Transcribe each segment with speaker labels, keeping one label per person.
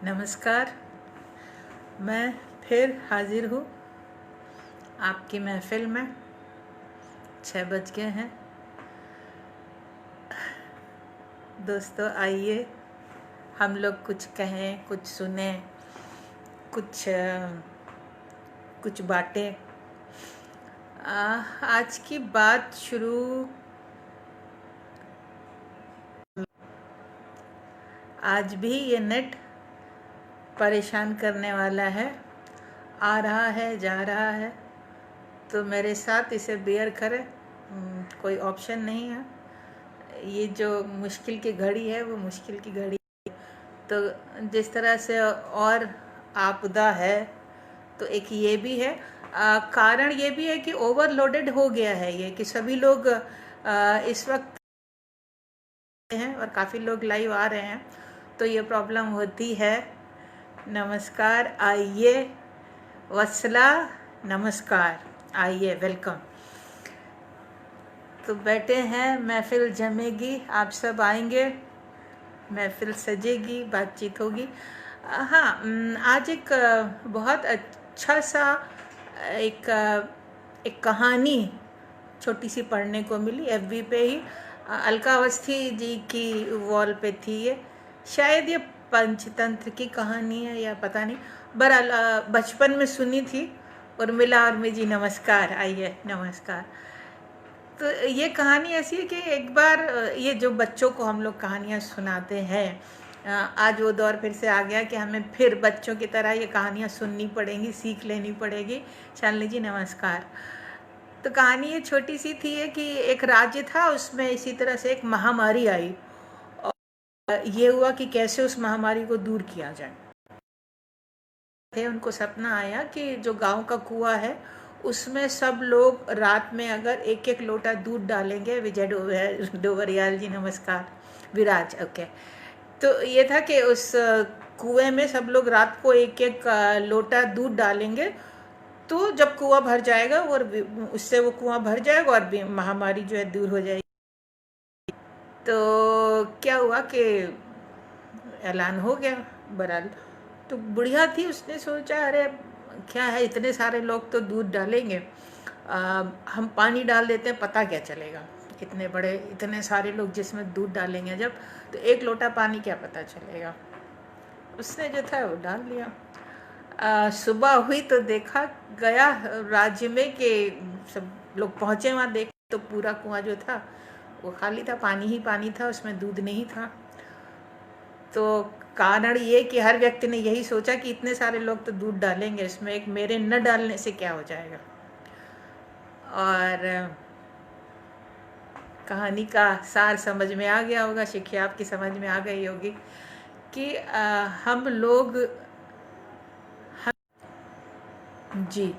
Speaker 1: नमस्कार। मैं फिर हाजिर हूँ आपकी महफिल में। 6 बज गए हैं। दोस्तों, आइए हम लोग कुछ कहें, कुछ सुने, कुछ बातें। आज की बात शुरू आज भी ये नेट परेशान करने वाला है, आ रहा है, जा रहा है, तो मेरे साथ इसे बेयर करें। कोई ऑप्शन नहीं है। ये जो मुश्किल की घड़ी है वो मुश्किल की घड़ी। तो जिस तरह से और आपदा है, तो एक ये भी है। कारण ये भी है कि ओवरलोडेड हो गया है ये, कि सभी लोग इस वक्त हैं और काफ़ी लोग लाइव आ रहे हैं, तो ये प्रॉब्लम होती है। नमस्कार, आइए। वत्सला, नमस्कार, आइए, वेलकम। तो बैठे हैं, महफिल जमेगी, आप सब आएंगे, महफिल सजेगी, बातचीत होगी। हाँ, आज एक बहुत अच्छा सा एक कहानी छोटी सी पढ़ने को मिली एफबी पे ही। अलका अवस्थी जी की वॉल पे थी ये। शायद ये पंचतंत्र की कहानी है या पता नहीं, बहरहाल बचपन में सुनी थी। उर्मिला उर्मी जी, नमस्कार, आइए, नमस्कार। तो ये कहानी ऐसी है कि एक बार ये जो बच्चों को हम लोग कहानियाँ सुनाते हैं, आज वो दौर फिर से आ गया कि हमें फिर बच्चों की तरह ये कहानियाँ सुननी पड़ेंगी, सीख लेनी पड़ेगी। शालिनी जी, नमस्कार। तो कहानी ये छोटी सी थी है कि एक राज्य था, उसमें इसी तरह से एक महामारी आई और ये हुआ कि कैसे उस महामारी को दूर किया जाए। उनको सपना आया कि जो गांव का कुआं है उसमें सब लोग रात में अगर एक एक लोटा दूध डालेंगे। विजय डोवरियाल जी, नमस्कार। विराज, ओके। तो ये था कि उस कुएं में सब लोग रात को एक एक लोटा दूध डालेंगे, तो जब कुआं भर जाएगा और उससे वो कुआं भर जाएगा और महामारी जो है दूर हो जाएगी। तो क्या हुआ कि ऐलान हो गया। बहरहाल तो बुढ़िया थी, उसने सोचा अरे क्या है, इतने सारे लोग तो दूध डालेंगे, हम पानी डाल देते हैं, पता क्या चलेगा। इतने सारे लोग जिसमें दूध डालेंगे जब, तो एक लोटा पानी क्या पता चलेगा। उसने जो था वो डाल लिया। सुबह हुई तो देखा गया राज्य में कि सब लोग पहुँचे वहाँ, देख तो पूरा कुआं जो था वो खाली था, पानी ही पानी था, उसमें दूध नहीं था। तो कारण ये कि हर व्यक्ति ने यही सोचा कि इतने सारे लोग तो दूध डालेंगे, इसमें एक मेरे न डालने से क्या हो जाएगा। और कहानी का सार समझ में आ गया होगा, शिक्षा आपकी समझ में आ गई होगी कि हम लोग जी।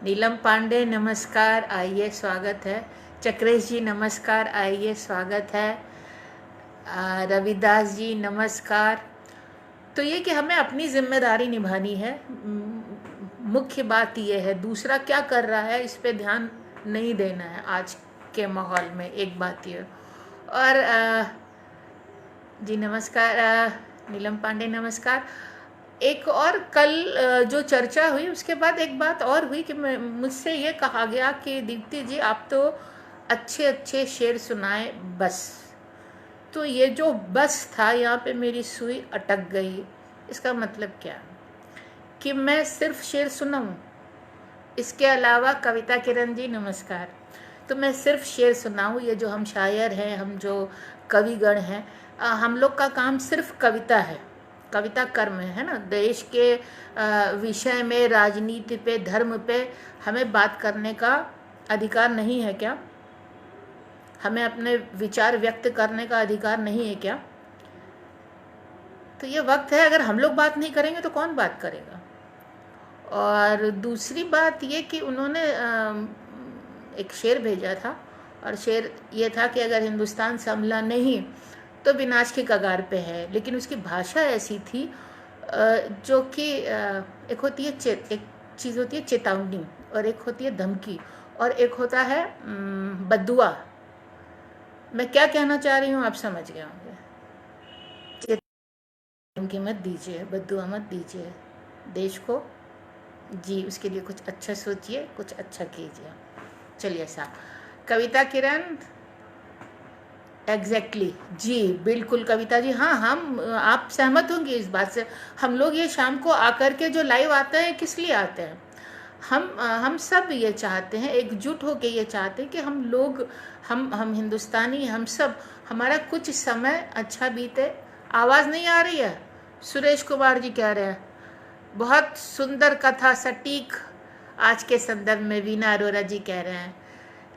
Speaker 1: नीलम पांडे, नमस्कार, आइए, स्वागत है। चक्रेश जी, नमस्कार, आइए, स्वागत है। रविदास जी, नमस्कार। तो ये कि हमें अपनी जिम्मेदारी निभानी है, मुख्य बात ये है। दूसरा क्या कर रहा है इस पे ध्यान नहीं देना है आज के माहौल में, एक बात ये। और जी नमस्कार, नीलम पांडे, नमस्कार। एक और कल जो चर्चा हुई उसके बाद एक बात और हुई कि मुझसे ये कहा गया कि दीप्ति जी आप तो अच्छे अच्छे शेर सुनाए, बस। तो ये जो बस था, यहाँ पे मेरी सुई अटक गई। इसका मतलब क्या कि मैं सिर्फ शेर सुनाऊं, इसके अलावा कविता किरण जी, नमस्कार। तो मैं सिर्फ शेर सुनाऊं, ये जो हम शायर हैं, हम जो कविगण हैं, हम लोग का काम सिर्फ कविता है, कविता कर्म है ना। देश के विषय में, राजनीति पे, धर्म पे हमें बात करने का अधिकार नहीं है क्या? हमें अपने विचार व्यक्त करने का अधिकार नहीं है क्या? तो ये वक्त है, अगर हम लोग बात नहीं करेंगे तो कौन बात करेगा। और दूसरी बात ये कि उन्होंने एक शेर भेजा था, और शेर ये था कि अगर हिंदुस्तान संभला नहीं तो विनाश की कगार पे है। लेकिन उसकी भाषा ऐसी थी जो कि एक होती है एक चीज़ होती है चेतावनी, और एक होती है धमकी, और एक होता है बद्दुआ। मैं क्या कहना चाह रही हूँ आप समझ गए होंगे। धमकी मत दीजिए, बद्दुआ मत दीजिए देश को जी। उसके लिए कुछ अच्छा सोचिए, कुछ अच्छा कीजिए। चलिए साहब, कविता किरण। एग्जैक्टली जी, बिल्कुल कविता जी। हाँ, हम आप सहमत होंगे इस बात से। हम लोग ये शाम को आकर के जो लाइव आते हैं, किस लिए आते हैं? हम सब ये चाहते हैं, एकजुट होके ये चाहते हैं कि हम लोग, हम हिंदुस्तानी, हम सब, हमारा कुछ समय अच्छा बीते। आवाज़ नहीं आ रही है? सुरेश कुमार जी कह रहे हैं बहुत सुंदर कथा, सटीक आज के संदर्भ में। वीना अरोरा जी कह रहे हैं।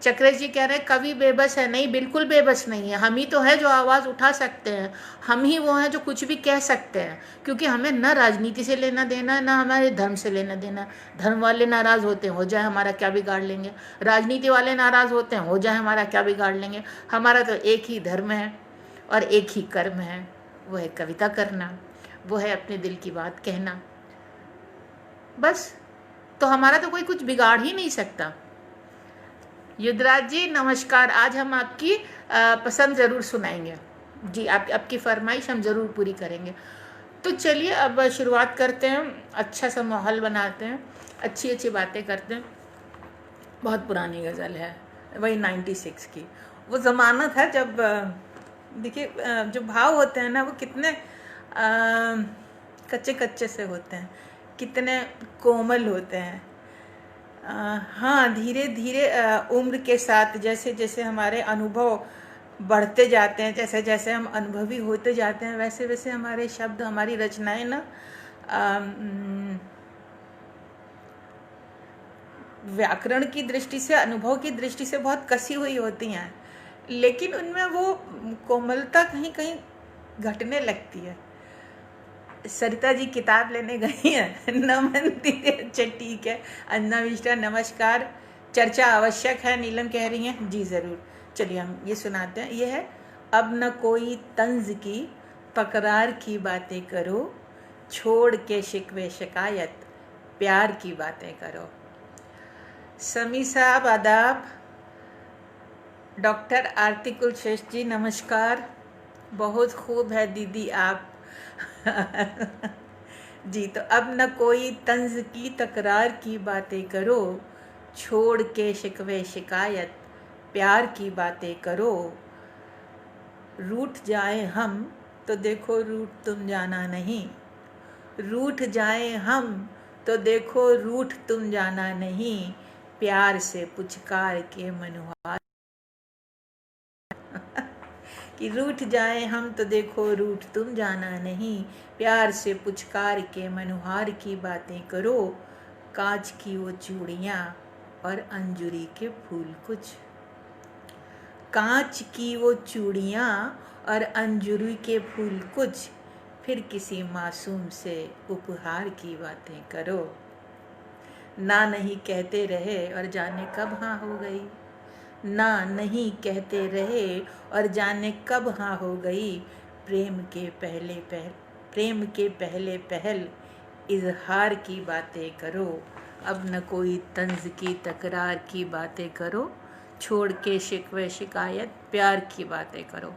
Speaker 1: चक्रेश जी कह रहे हैं कवि बेबस है। नहीं, बिल्कुल बेबस नहीं है। हम ही तो है जो आवाज़ उठा सकते हैं, हम ही वो हैं जो कुछ भी कह सकते हैं। क्योंकि हमें न राजनीति से लेना देना है, न हमारे धर्म से लेना देना है। धर्म वाले नाराज़ होते हैं, हो जाए हमारा क्या बिगाड़ लेंगे। राजनीति वाले नाराज़ होते हैं, हो जाए हमारा क्या बिगाड़ लेंगे। हमारा तो एक ही धर्म है और एक ही कर्म है, वो है कविता करना, वो है अपने दिल की बात कहना। बस, तो हमारा तो कोई कुछ बिगाड़ ही नहीं सकता। युद्धराज जी नमस्कार। आज हम आपकी पसंद ज़रूर सुनाएंगे जी। आपकी फरमाइश हम ज़रूर पूरी करेंगे। तो चलिए अब शुरुआत करते हैं, अच्छा सा माहौल बनाते हैं, अच्छी अच्छी बातें करते हैं। बहुत पुरानी गज़ल है, वही 96 की। वो ज़माना था जब देखिए जो भाव होते हैं ना, वो कितने कच्चे कच्चे से होते हैं, कितने कोमल होते हैं। हाँ, धीरे धीरे उम्र के साथ जैसे जैसे हमारे अनुभव बढ़ते जाते हैं, जैसे जैसे हम अनुभवी होते जाते हैं, वैसे वैसे हमारे शब्द, हमारी रचनाएं ना व्याकरण की दृष्टि से, अनुभव की दृष्टि से बहुत कसी हुई होती हैं, लेकिन उनमें वो कोमलता कहीं कहीं घटने लगती है। सरिता जी किताब लेने गई हैं। नमन दीदी, अच्छा ठीक है। अन्ना मिश्रा नमस्कार। चर्चा आवश्यक है, नीलम कह रही हैं जी ज़रूर। चलिए हम ये सुनाते हैं। ये है, अब न कोई तंज की तकरार की बातें करो, छोड़ के शिकवे शिकायत प्यार की बातें करो। समी साहब आदाब। डॉक्टर आरती कुलश्रेष्ठ जी नमस्कार। बहुत खूब है दीदी आप। जी, तो अब न कोई तंज की तकरार की बातें करो, छोड़ के शिकवे शिकायत प्यार की बातें करो। रूठ जाए हम तो देखो रूठ तुम जाना नहीं, रूठ जाए हम तो देखो रूठ तुम जाना नहीं, प्यार से पुचकार के मनुहार। कि रूठ जाए हम तो देखो रूठ तुम जाना नहीं, प्यार से पुचकार के मनुहार की बातें करो। कांच की वो चूड़ियाँ और अंजुरी के फूल कुछ, कांच की वो चूड़ियाँ और अंजुरी के फूल कुछ, फिर किसी मासूम से उपहार की बातें करो। ना नहीं कहते रहे और जाने कब हाँ हो गई, ना नहीं कहते रहे और जाने कब हाँ हो गई। प्रेम के पहले पहल इजहार की बातें करो। अब न कोई तंज की तकरार की बातें करो, छोड़ के शिकवे शिकायत प्यार की बातें करो।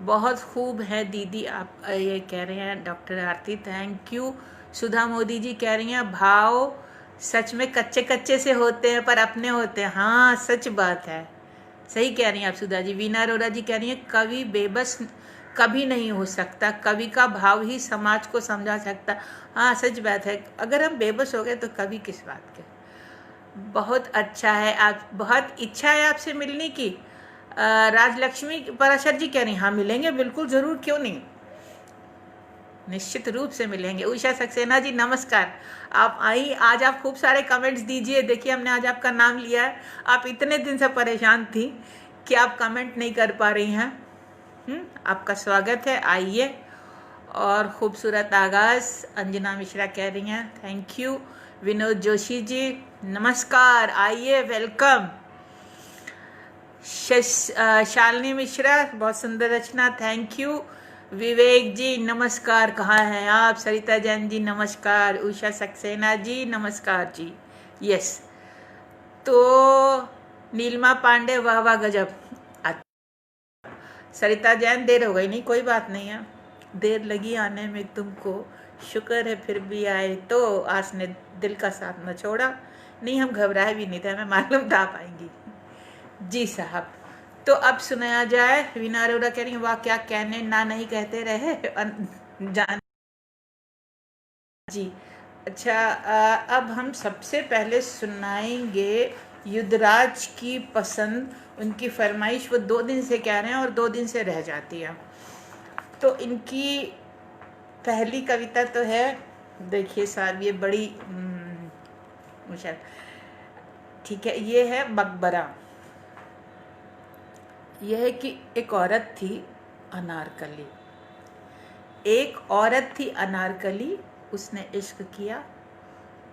Speaker 1: बहुत खूब है दीदी आप ये कह रहे हैं। Doctor Aarti thank you. Sudha Modi ji कह रही हैं भाव सच में कच्चे कच्चे से होते हैं पर अपने होते हैं। हाँ, सच बात है, सही कह रही हैं आप सुधा जी। वीना अरोरा जी कह रही हैं कवि बेबस कभी नहीं हो सकता, कवि का भाव ही समाज को समझा सकता। हाँ, सच बात है। अगर हम बेबस हो गए तो कवि किस बात के। बहुत अच्छा है। आप, बहुत इच्छा है आपसे मिलने की। राजलक्ष्मी पराशर जी कह रही हैं हाँ मिलेंगे, बिल्कुल ज़रूर, क्यों नहीं, निश्चित रूप से मिलेंगे। उषा सक्सेना जी नमस्कार। आप आई, आज आप खूब सारे कमेंट्स दीजिए। देखिए हमने आज आपका नाम लिया है। आप इतने दिन से परेशान थी कि आप कमेंट नहीं कर पा रही हैं। आपका स्वागत है, आइए। और खूबसूरत आगाज़ अंजना मिश्रा कह रही हैं थैंक यू। विनोद जोशी जी नमस्कार, आइए, वेलकम। शालिनी मिश्रा बहुत सुंदर रचना, थैंक यू। विवेक जी नमस्कार, कहाँ हैं आप। सरिता जैन जी नमस्कार। उषा सक्सेना जी नमस्कार जी। यस, तो नीलमा पांडे वाह वाह गजब। सरिता जैन देर हो गई, नहीं कोई बात नहीं है, देर लगी आने में तुमको, शुक्र है फिर भी आए, तो आस ने दिल का साथ न छोड़ा। नहीं, हम घबराए भी नहीं थे, हमें मालूम था आप आएंगी। जी साहब, तो अब सुनाया जाए। वीना अरोड़ा कह रही वाह क्या कहने, ना नहीं कहते रहे जान जी। अच्छा, अब हम सबसे पहले सुनाएंगे युद्धराज की पसंद, उनकी फरमाइश। वो 2 दिन से कह रहे हैं और 2 दिन से रह जाती है। तो इनकी पहली कविता तो है, देखिए साहब, ये बड़ी मुश्किल, ठीक है, ये है मकबरा। यह है कि एक औरत थी अनारकली। एक औरत थी अनारकली, उसने इश्क किया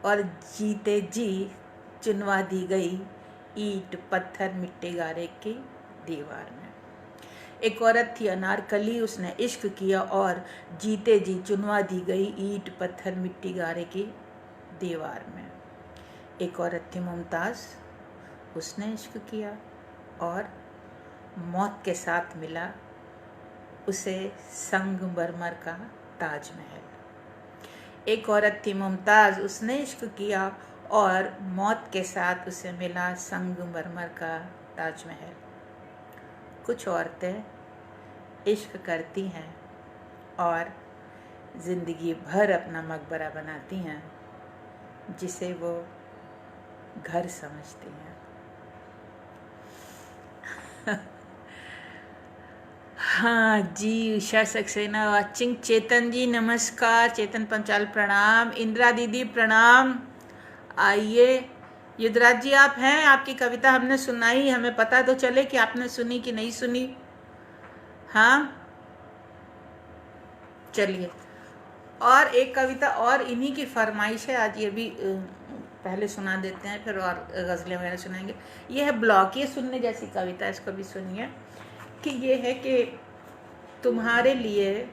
Speaker 1: और जीते जी चुनवा दी गई ईंट पत्थर मिट्टी गारे की दीवार में। एक औरत थी अनारकली, उसने इश्क किया और जीते जी चुनवा दी गई ईंट पत्थर मिट्टी गारे की दीवार में। एक औरत थी मुमताज़, उसने इश्क किया और मौत के साथ मिला उसे संगमरमर का ताजमहल। एक औरत थी मुमताज़, उसने इश्क किया और मौत के साथ उसे मिला संगमरमर का ताजमहल। कुछ औरतें इश्क करती हैं और ज़िंदगी भर अपना मकबरा बनाती हैं, जिसे वो घर समझती हैं। हाँ जी, उषा सक्सेना वाचिंग। चेतन जी नमस्कार, चेतन पंचाल प्रणाम, इंदिरा दीदी प्रणाम। आइए युद्धराज जी, आप हैं, आपकी कविता हमने सुनाई, हमें पता तो चले कि आपने सुनी कि नहीं सुनी। हाँ चलिए, और एक कविता और इन्हीं की फरमाइश है आज, ये भी पहले सुना देते हैं, फिर और गज़लें वगैरह सुनाएंगे। ये है ब्लॉक, ये सुनने जैसी कविता, इसको भी सुनिए। कि ये है कि तुम्हारे लिए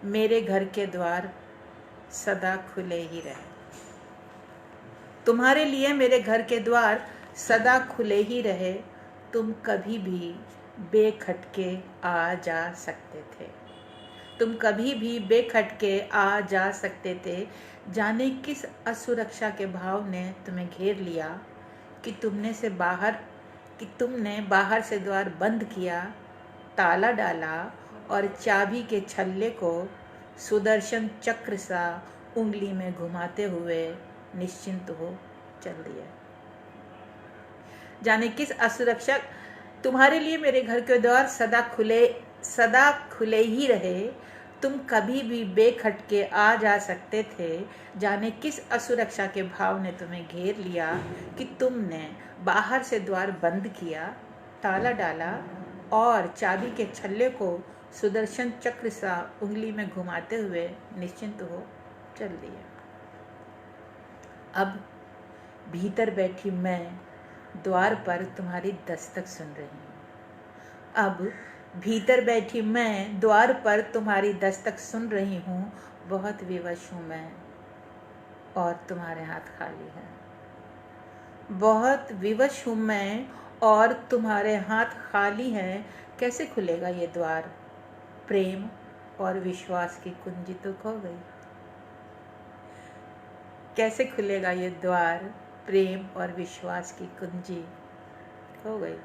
Speaker 1: मेरे घर के द्वार सदा खुले ही रहे। तुम्हारे लिए मेरे घर के द्वार सदा खुले ही रहे, तुम कभी भी बेखटके आ जा सकते थे। तुम कभी भी बेखटके आ जा सकते थे। जाने किस असुरक्षा के भाव ने तुम्हें घेर लिया कि तुमने बाहर से द्वार बंद किया, ताला डाला और चाबी के छल्ले को सुदर्शन चक्र सा उंगली में घुमाते हुए निश्चिंत हो चल दिया। जाने किस असुरक्षा, तुम्हारे लिए मेरे घर के द्वार सदा खुले ही रहे, तुम कभी भी बेखटके आ जा सकते थे। जाने किस असुरक्षा के भाव ने तुम्हें घेर लिया कि तुमने बाहर से द्वार बंद किया, ताला डाला और चाबी के छल्ले को सुदर्शन चक्र सा उंगली में घुमाते हुए निश्चिंत हो चल दिया। अब भीतर बैठी मैं द्वार पर तुम्हारी दस्तक सुन रही हूँ। अब भीतर बैठी मैं द्वार पर तुम्हारी दस्तक सुन रही हूँ। बहुत विवश हूँ मैं और तुम्हारे हाथ खाली हैं। बहुत विवश हूँ मैं और तुम्हारे हाथ खाली हैं। कैसे खुलेगा ये द्वार? प्रेम और विश्वास की कुंजी तो खो गई। कैसे खुलेगा ये द्वार? प्रेम और विश्वास की कुंजी खो गई।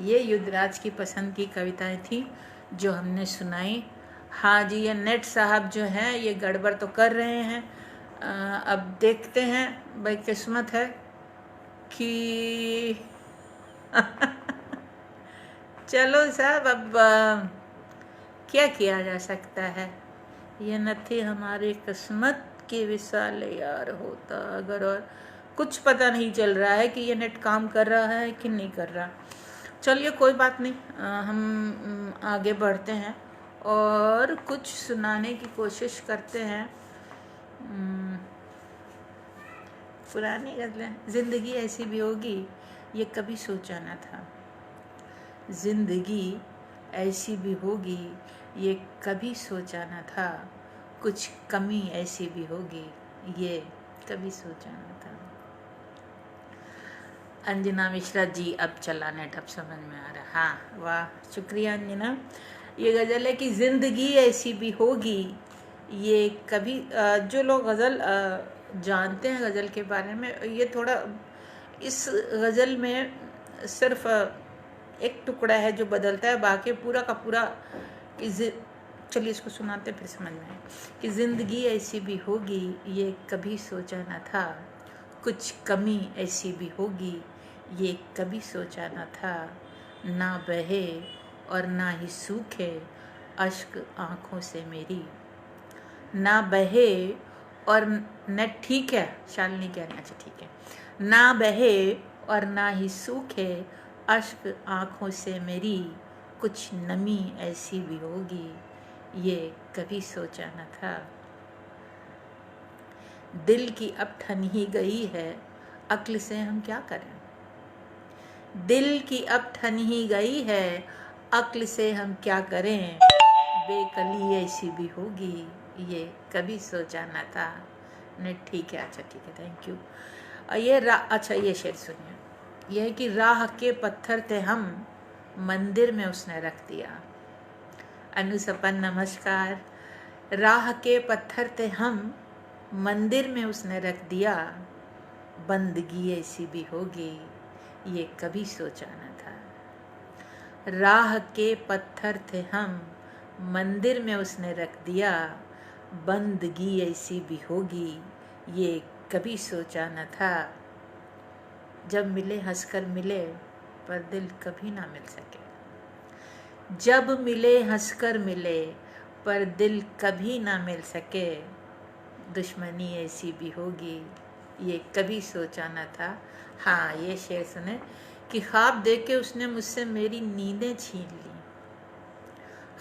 Speaker 1: ये युद्धराज की पसंद की कविताएं थी जो हमने सुनाई। हाँ जी, ये नेट साहब जो हैं ये गड़बड़ तो कर रहे हैं। अब देखते हैं, भाई किस्मत है कि चलो साहब, अब क्या किया जा सकता है। ये न थी हमारी किस्मत की विशाल यार होता अगर, और कुछ पता नहीं चल रहा है कि ये नेट काम कर रहा है कि नहीं कर रहा। चलिए कोई बात नहीं, हम आगे बढ़ते हैं और कुछ सुनाने की कोशिश करते हैं। पुरानी गज़लें। ज़िंदगी ऐसी भी होगी ये कभी सोचा न था। ज़िंदगी ऐसी भी होगी ये कभी सोचा न था। कुछ कमी ऐसी भी होगी ये कभी सोचा न था। अंजना मिश्रा जी, अब चला नेट, अब समझ में आ रहा। हाँ वाह, शुक्रिया अंजना। ये गज़ल है कि ज़िंदगी ऐसी भी होगी। ये कभी जो लोग गज़ल जानते हैं गज़ल के बारे में, ये थोड़ा इस गज़ल में सिर्फ एक टुकड़ा है जो बदलता है, बाकी पूरा का पूरा कि चलिए इसको सुनाते फिर समझ में आए कि ज़िंदगी ऐसी भी होगी, ये कभी सोचा न था। कुछ कमी ऐसी भी होगी, ये कभी सोचा न था। ना बहे और ना ही सूखे अश्क आँखों से मेरी। ना बहे और न, ठीक है शालिनी कह रही हैं, अच्छा ठीक है। ना बहे और ना ही सूखे अश्क आँखों से मेरी। कुछ नमी ऐसी भी होगी, ये कभी सोचा न था। दिल की अब ठन ही गई है, अक्ल से हम क्या करें। दिल की अब ठन ही गई है, अक्ल से हम क्या करें। बेकली ऐसी भी होगी, ये कभी सोचा न था। नहीं ठीक है, अच्छा ठीक है, थैंक यू। अच्छा ये शेर सुनिए, यह है कि राह के पत्थर थे हम, मंदिर में उसने रख दिया। अनुसपन नमस्कार। राह के पत्थर थे हम, मंदिर में उसने रख दिया। बंदगी ऐसी भी होगी, ये कभी सोचा न था। राह के पत्थर थे हम, मंदिर में उसने रख दिया। बंदगी ऐसी भी होगी, ये कभी सोचा न था। जब मिले हंसकर मिले, पर दिल कभी ना मिल सके। जब मिले हंसकर मिले, पर दिल कभी ना मिल सके। दुश्मनी ऐसी भी होगी, ये कभी सोचा न था। हाँ ये शेर सुने कि ख्वाब देख के उसने मुझसे मेरी नींदें छीन ली।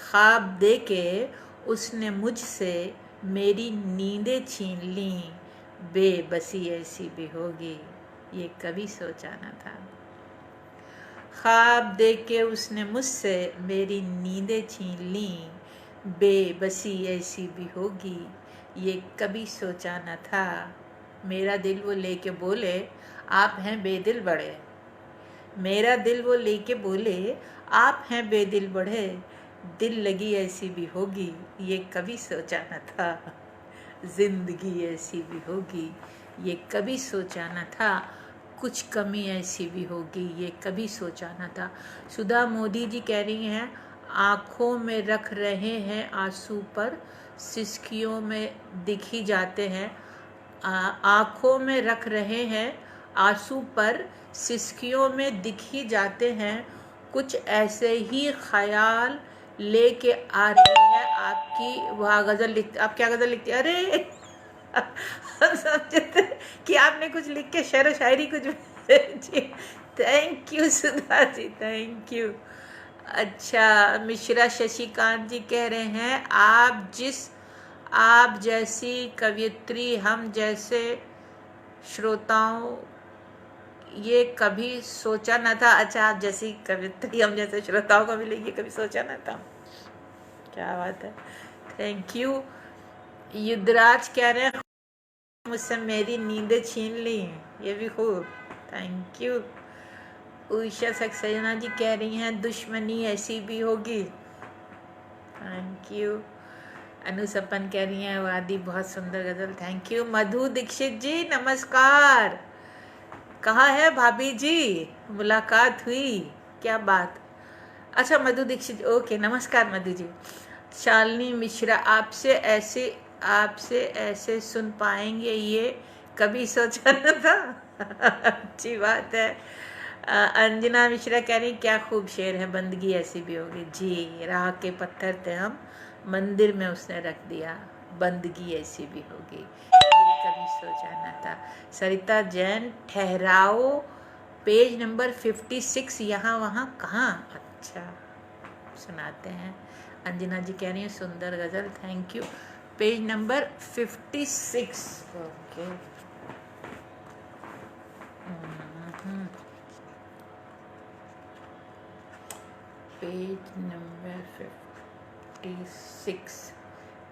Speaker 1: ख्वाब देख के उसने मुझसे मेरी नींदें छीन ली। बेबसी ऐसी भी होगी, ये कभी सोचा न था। ख्वाब देख के उसने मुझसे मेरी नींदें छीन ली। बेबसी ऐसी भी होगी, ये कभी सोचा न था। मेरा दिल वो लेके बोले, आप हैं बेदिल बड़े। मेरा दिल वो लेके बोले, आप हैं बेदिल बड़े। दिल लगी ऐसी भी होगी, ये कभी सोचा न था। जिंदगी ऐसी भी होगी, ये कभी सोचा न था। कुछ कमी ऐसी भी होगी, ये कभी सोचा न था। सुधा मोदी जी कह रही हैं, आँखों में रख रहे हैं आंसू पर सिसकियों में दिख ही जाते हैं। आँखों में रख रहे हैं आंसू पर सिसकियों में दिख ही जाते हैं। कुछ ऐसे ही ख्याल लेके आ रही है आपकी वह गज़ल लिख। आप क्या गज़ल लिखती? अरे हम समझते कि आपने कुछ लिख के शेर व शायरी कुछ जी। Thank you Sudha ji, thank you. अच्छा मिश्रा शशिकांत जी कह रहे हैं, आप जैसी कवियत्री हम जैसे श्रोताओं ये कभी सोचा न था। अच्छा आप जैसी कवियत्री हम जैसे श्रोताओं को मिलेगी, कभी सोचा न था। क्या बात है, थैंक यू। युद्धराज कह रहे हैं, मुझसे मेरी नींदें छीन ली, ये भी खूब, थैंक यू। उषा सक्सेना जी कह रही हैं, दुश्मनी ऐसी भी होगी, थैंक यू। अनुसपन कह रही हैं, वादी बहुत सुंदर गज़ल, थैंक यू। मधु दीक्षित जी नमस्कार, कहाँ है भाभी जी, मुलाकात हुई, क्या बात। अच्छा मधु दीक्षित, ओके नमस्कार मधु जी। शालिनी मिश्रा, आपसे ऐसे सुन पाएंगे ये कभी सोचा न था। अच्छी बात है। अंजना मिश्रा कह रही, क्या खूब शेर है, बंदगी ऐसी भी होगी जी। राह के पत्थर थे हम, मंदिर में उसने रख दिया। बंदगी ऐसी भी होगी, ये कभी सोचा न था। सरिता जैन, ठहराओ, पेज नंबर 56, यहाँ वहाँ कहाँ। अच्छा सुनाते हैं। अंजना जी कह रही हैं, सुंदर गज़ल, thank you. Page number 56, okay. Page number 56,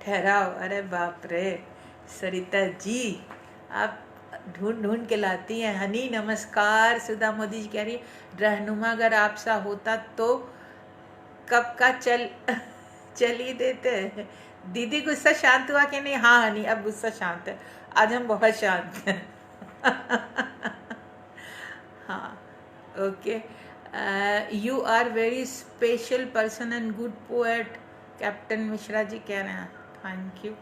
Speaker 1: ठहराओ। अरे बाप रे सरिता जी, आप ढूंढ ढूंढ के लाती हैं। हनी नमस्कार। सुधा मोदी जी कह रही, रहनुमा अगर आप सा होता तो कब का चल ही देते हैं। दीदी गुस्सा शांत हुआ कि नहीं? हाँ हनी, अब गुस्सा शांत है, आज हम बहुत शांत हैं। हाँ, okay. You are very special person and good poet, captain Mishra ji कह रहे हैं। Thank you.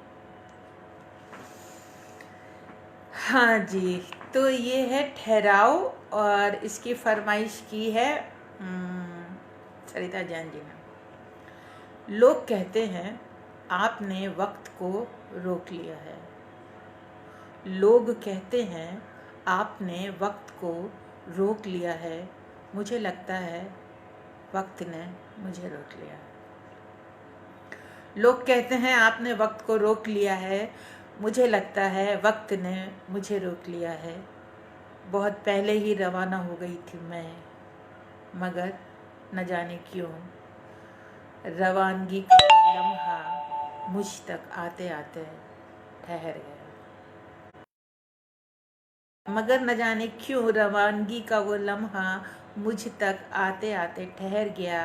Speaker 1: हाँ जी, तो ये है ठहराव, और इसकी फरमाइश की है सरिता जैन जी ने। लोग कहते हैं आपने वक्त को रोक लिया है। लोग कहते हैं आपने वक्त को रोक लिया है, मुझे लगता है वक्त ने मुझे रोक लिया है। लोग कहते हैं आपने वक्त को रोक लिया है, मुझे लगता है वक्त ने मुझे रोक लिया है। बहुत पहले ही रवाना हो गई थी मैं, मगर न जाने क्यों रवानगी का लम्हा मुझ तक आते आते ठहर गया। मगर न जाने क्यों रवानगी का वो लम्हा मुझ तक आते आते ठहर गया।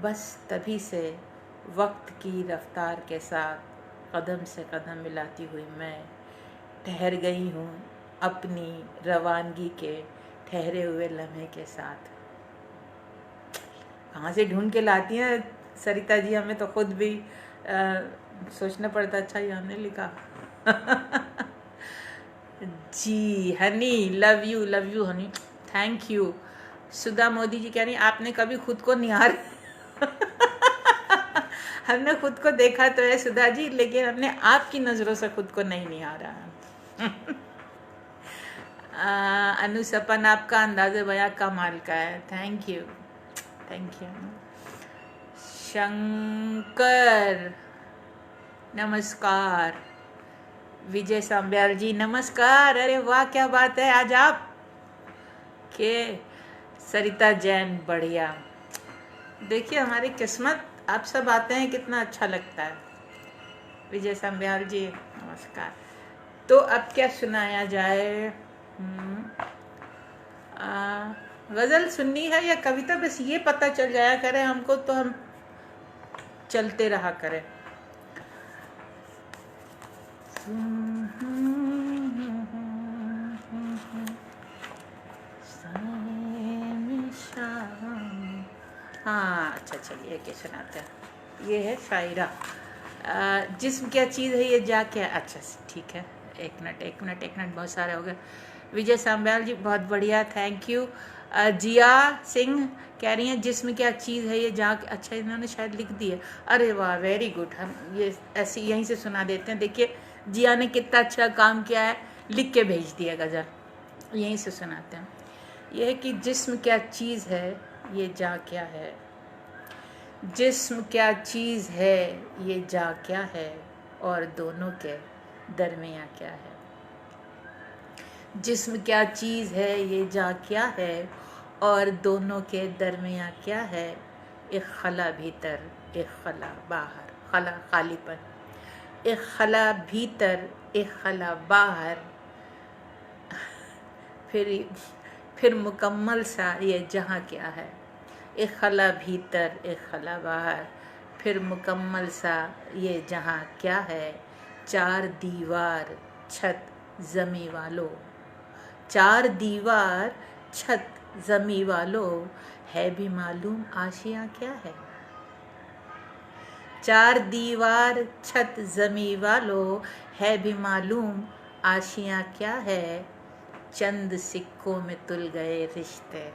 Speaker 1: बस तभी से वक्त की रफ्तार के साथ कदम से कदम मिलाती हुई मैं ठहर गई हूँ अपनी रवानगी के ठहरे हुए लम्हे के साथ। कहाँ से ढूंढ के लाती हैं सरिता जी, हमें तो खुद भी सोचना पड़ता। अच्छा ये हमने लिखा। जी honey, love you honey, thank you. Sudha Modi ji कह रही आपने कभी खुद को निहार हमने खुद को देखा तो है सुधा जी, लेकिन हमने आपकी नज़रों से खुद को नहीं निहारा। अनुसपन, आपका अंदाज़े बयां कमाल का है, थैंक यू। शंकर नमस्कार। विजय सांब्याल जी नमस्कार। अरे वाह क्या बात है, आज आप के सरिता जैन बढ़िया। देखिए हमारी किस्मत, आप सब आते हैं, कितना अच्छा लगता है। विजय सांब्याल जी नमस्कार। तो अब क्या सुनाया जाए? गज़ल सुननी है या कविता? बस ये पता चल जाया करे हमको, तो हम चलते रहा करें। हाँ अच्छा चलिए क्या सुनाते हैं। ये है शायरा। जिस्म क्या चीज़ है ये जा क्या। अच्छा ठीक है, एक मिनट बहुत सारे हो गए। विजय सांब्याल जी बहुत बढ़िया, थैंक यू। जिया सिंह कह रही हैं जिस्म क्या चीज़ है ये जा। अच्छा इन्होंने शायद लिख दी है, अरे वाह वेरी गुड। हम ये ऐसे यहीं से सुना देते हैं। देखिए जिया ने कितना अच्छा काम किया है, लिख के भेज दिया गज़ल, यहीं से सुनाते हैं। यह है कि जिस्म क्या चीज़ है ये जा क्या है। जिस्म क्या चीज़ है ये जा क्या है, और दोनों के दरमियाँ क्या है। जिस्म क्या चीज़ है ये जा क्या है, और दोनों के दरमियाँ क्या है। एक खला भीतर एक खला बाहर, खला खालीपन, एक खला भीतर एक खला बाहर, फिर मुकम्मल सा ये जहाँ क्या है। एक खला भीतर एक खला बाहर, फिर मुकम्मल सा ये जहाँ क्या है। चार दीवार छत ज़मी वालों, चार दीवार छत ज़मी वालों, है भी मालूम आशियाँ क्या है। चार दीवार छत ज़मी वालों, है भी मालूम आशियाँ क्या है। चंद सिक्कों में तुल गए रिश्ते,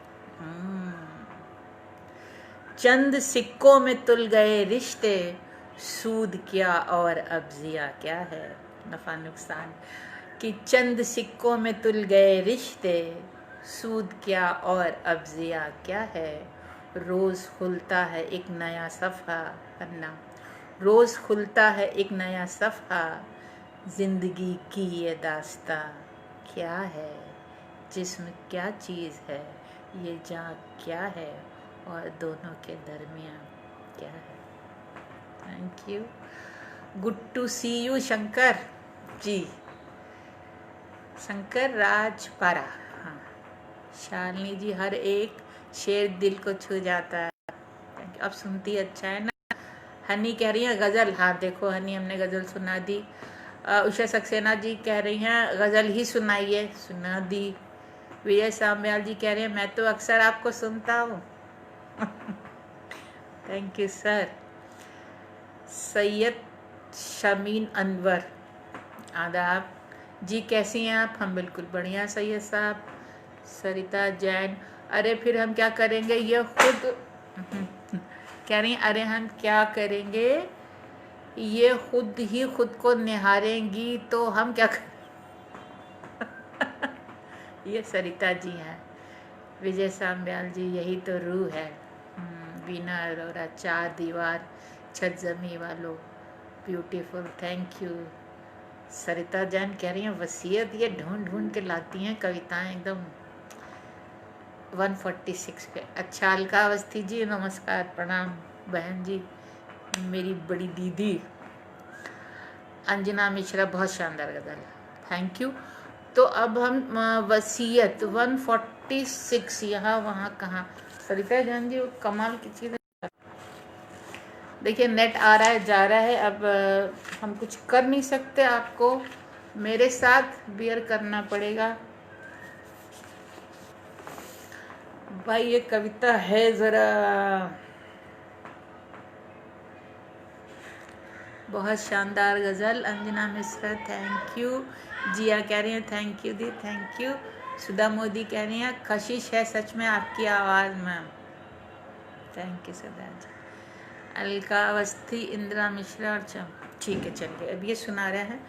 Speaker 1: चंद सिक्कों में तुल गए रिश्ते, सूद क्या और अब्जिया क्या है। नफ़ा नुकसान कि चंद सिक्कों में तुल गए रिश्ते, सूद क्या और अब्जिया क्या है। रोज़ खुलता है एक नया सफ़ा पन्ना, रोज़ खुलता है एक नया सफ़ा, ज़िंदगी की ये दास्तां क्या है। जिस्म क्या चीज़ है ये जान क्या है, और दोनों के दरमियाँ क्या है। Thank you, good to see you Shankar ji, Shankar Rajpara. हाँ शालिनी जी, हर एक शेर दिल को छू जाता है। अब सुनती अच्छा है ना। हनी कह रही हैं गज़ल, हाँ देखो हनी हमने गज़ल सुना दी। उषा सक्सेना जी कह रही हैं गज़ल ही सुनाइए, सुना दी। विजय साम्याल जी कह रहे हैं मैं तो अक्सर आपको सुनता हूँ। Thank you sir. Syed Shamin Anwar, आदाब जी, कैसी हैं आप? हम बिल्कुल बढ़िया सैयद साहब। सरिता जैन, अरे फिर हम क्या करेंगे, ये खुद कह रही हैं अरे हम क्या करेंगे, ये खुद ही खुद को निहारेंगी तो हम क्या करें। ये सरिता जी हैं। विजय साम्याल जी, यही तो रूह है। वीना अरोरा, चार दीवार छत जमी वालों, ब्यूटीफुल, थैंक यू। सरिता जैन कह रही हैं वसीयत ये ढूंढ ढूंढ के लाती हैं कविताएं एकदम 146 पे। अच्छा, अलका अवस्थी जी नमस्कार, प्रणाम बहन जी, मेरी बड़ी दीदी। अंजना मिश्रा, बहुत शानदार गज़ल, थैंक यू। तो अब हम वसीयत 146 यहाँ वहाँ कहाँ, सरिता जान जी कमाल की चीज़ है। देखिए नेट आ रहा है जा रहा है, अब हम कुछ कर नहीं सकते, आपको मेरे साथ बियर करना पड़ेगा। भाई ये कविता है ज़रा बहुत शानदार गज़ल। Anjana Mishra thank you. जिया कह रही हैं थैंक यू दी, थैंक यू। सुधा मोदी कह रही हैं कशिश है सच में आपकी आवाज़ ma'am, thank you Sudha ji. Alka Awasthi, Indira Mishra, अच्छा ठीक है चलिए अब ये सुना रहे हैं।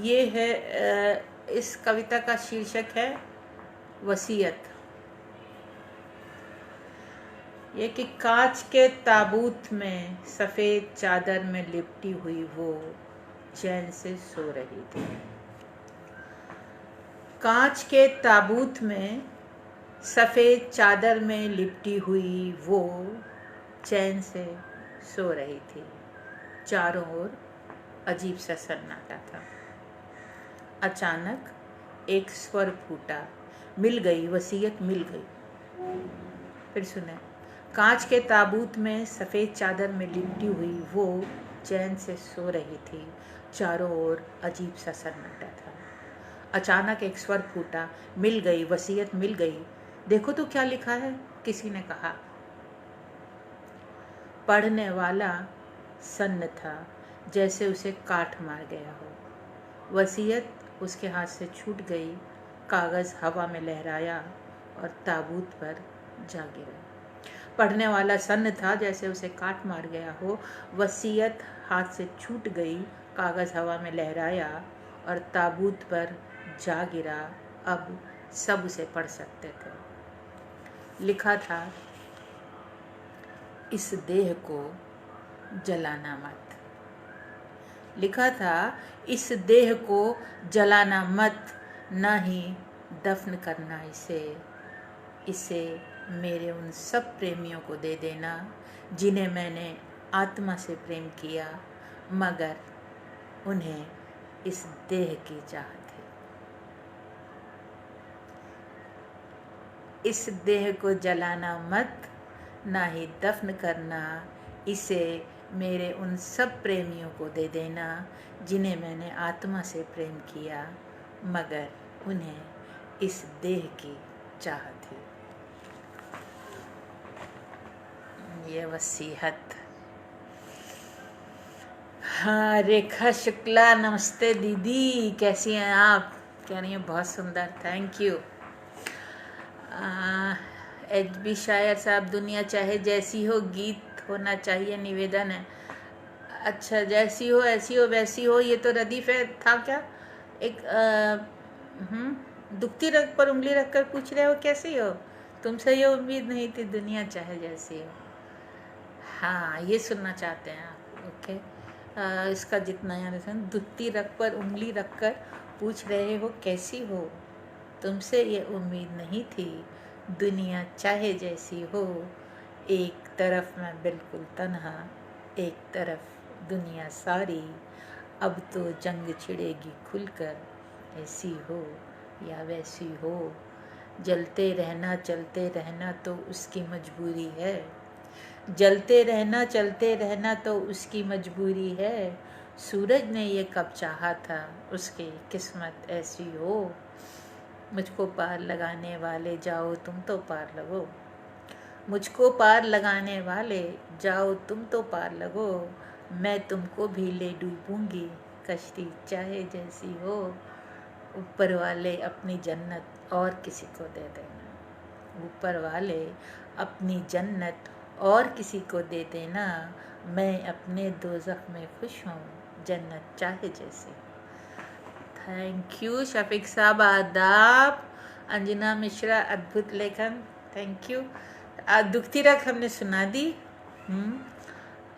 Speaker 1: ये है इस कविता का शीर्षक है वसीयत। ये कि कांच के ताबूत में सफ़ेद चादर में लिपटी हुई वो चैन से सो रही थी। कांच के ताबूत में सफ़ेद चादर में लिपटी हुई वो चैन से सो रही थी। चारों ओर अजीब सा सन्नाटा था। अचानक एक स्वर फूटा, मिल गई वसीयत, मिल गई। फिर सुने, कांच के ताबूत में सफ़ेद चादर में लिपटी हुई वो चैन से सो रही थी। चारों ओर अजीब सा सन्नाटा था। अचानक एक स्वर फूटा, मिल गई वसीयत, मिल गई। देखो तो क्या लिखा है, किसी ने कहा। पढ़ने वाला सन्न था, जैसे उसे काट मार गया हो। वसीयत उसके हाथ से छूट गई। कागज़ हवा में लहराया और ताबूत पर जा गिरा। पढ़ने वाला सन्न था, जैसे उसे काट मार गया हो। वसीयत हाथ से छूट गई, कागज़ हवा में लहराया और ताबूत पर जा गिरा। अब सब उसे पढ़ सकते थे। लिखा था, इस देह को जलाना मत। लिखा था, इस देह को जलाना मत, न ही दफन करना इसे। इसे मेरे उन सब प्रेमियों को दे देना जिन्हें मैंने आत्मा से प्रेम किया, मगर उन्हें इस देह की चाहत है। इस देह को जलाना मत, ना ही दफन करना इसे, मेरे उन सब प्रेमियों को दे देना जिन्हें मैंने आत्मा से प्रेम किया, मगर उन्हें इस देह की चाहत है। ये वसीयत। हाँ, रेखा शुक्ला, नमस्ते दीदी, कैसी हैं आप? कह रही हैं बहुत सुंदर, थैंक यू। एच बी शायर साहब, दुनिया चाहे जैसी हो, गीत होना चाहिए, निवेदन है। अच्छा, जैसी हो ऐसी हो वैसी हो, ये तो रदीफ है था क्या? एक दुखती रग पर उंगली रखकर पूछ रहे हो कैसी हो, तुमसे ये उम्मीद नहीं थी, दुनिया चाहे जैसी हो। हाँ, ये सुनना चाहते हैं आप, ओके। इसका जितना याद है, दुखती रग पर उंगली रखकर पूछ रहे हो कैसी हो, तुमसे ये उम्मीद नहीं थी, दुनिया चाहे जैसी हो। एक तरफ मैं बिल्कुल तन्हा, एक तरफ दुनिया सारी, अब तो जंग छिड़ेगी खुलकर, ऐसी हो या वैसी हो। जलते रहना चलते रहना तो उसकी मजबूरी है, जलते रहना चलते रहना तो उसकी मजबूरी है, सूरज ने ये कब चाहा था उसकी किस्मत ऐसी हो। मुझको पार लगाने वाले जाओ तुम तो पार लगो, मुझको पार लगाने वाले जाओ तुम तो पार लगो, मैं तुमको भी ले डूबूंगी कश्ती चाहे जैसी हो। ऊपर वाले अपनी जन्नत और किसी को दे देना, ऊपर वाले अपनी जन्नत और किसी को दे देना, मैं अपने दोज़ख में खुश हूँ जन्नत चाहे जैसी। थैंक यू शफीक साहब, आदाब। अंजना मिश्रा, अद्भुत लेखन, थैंक यू। दुखती रख हमने सुना दी।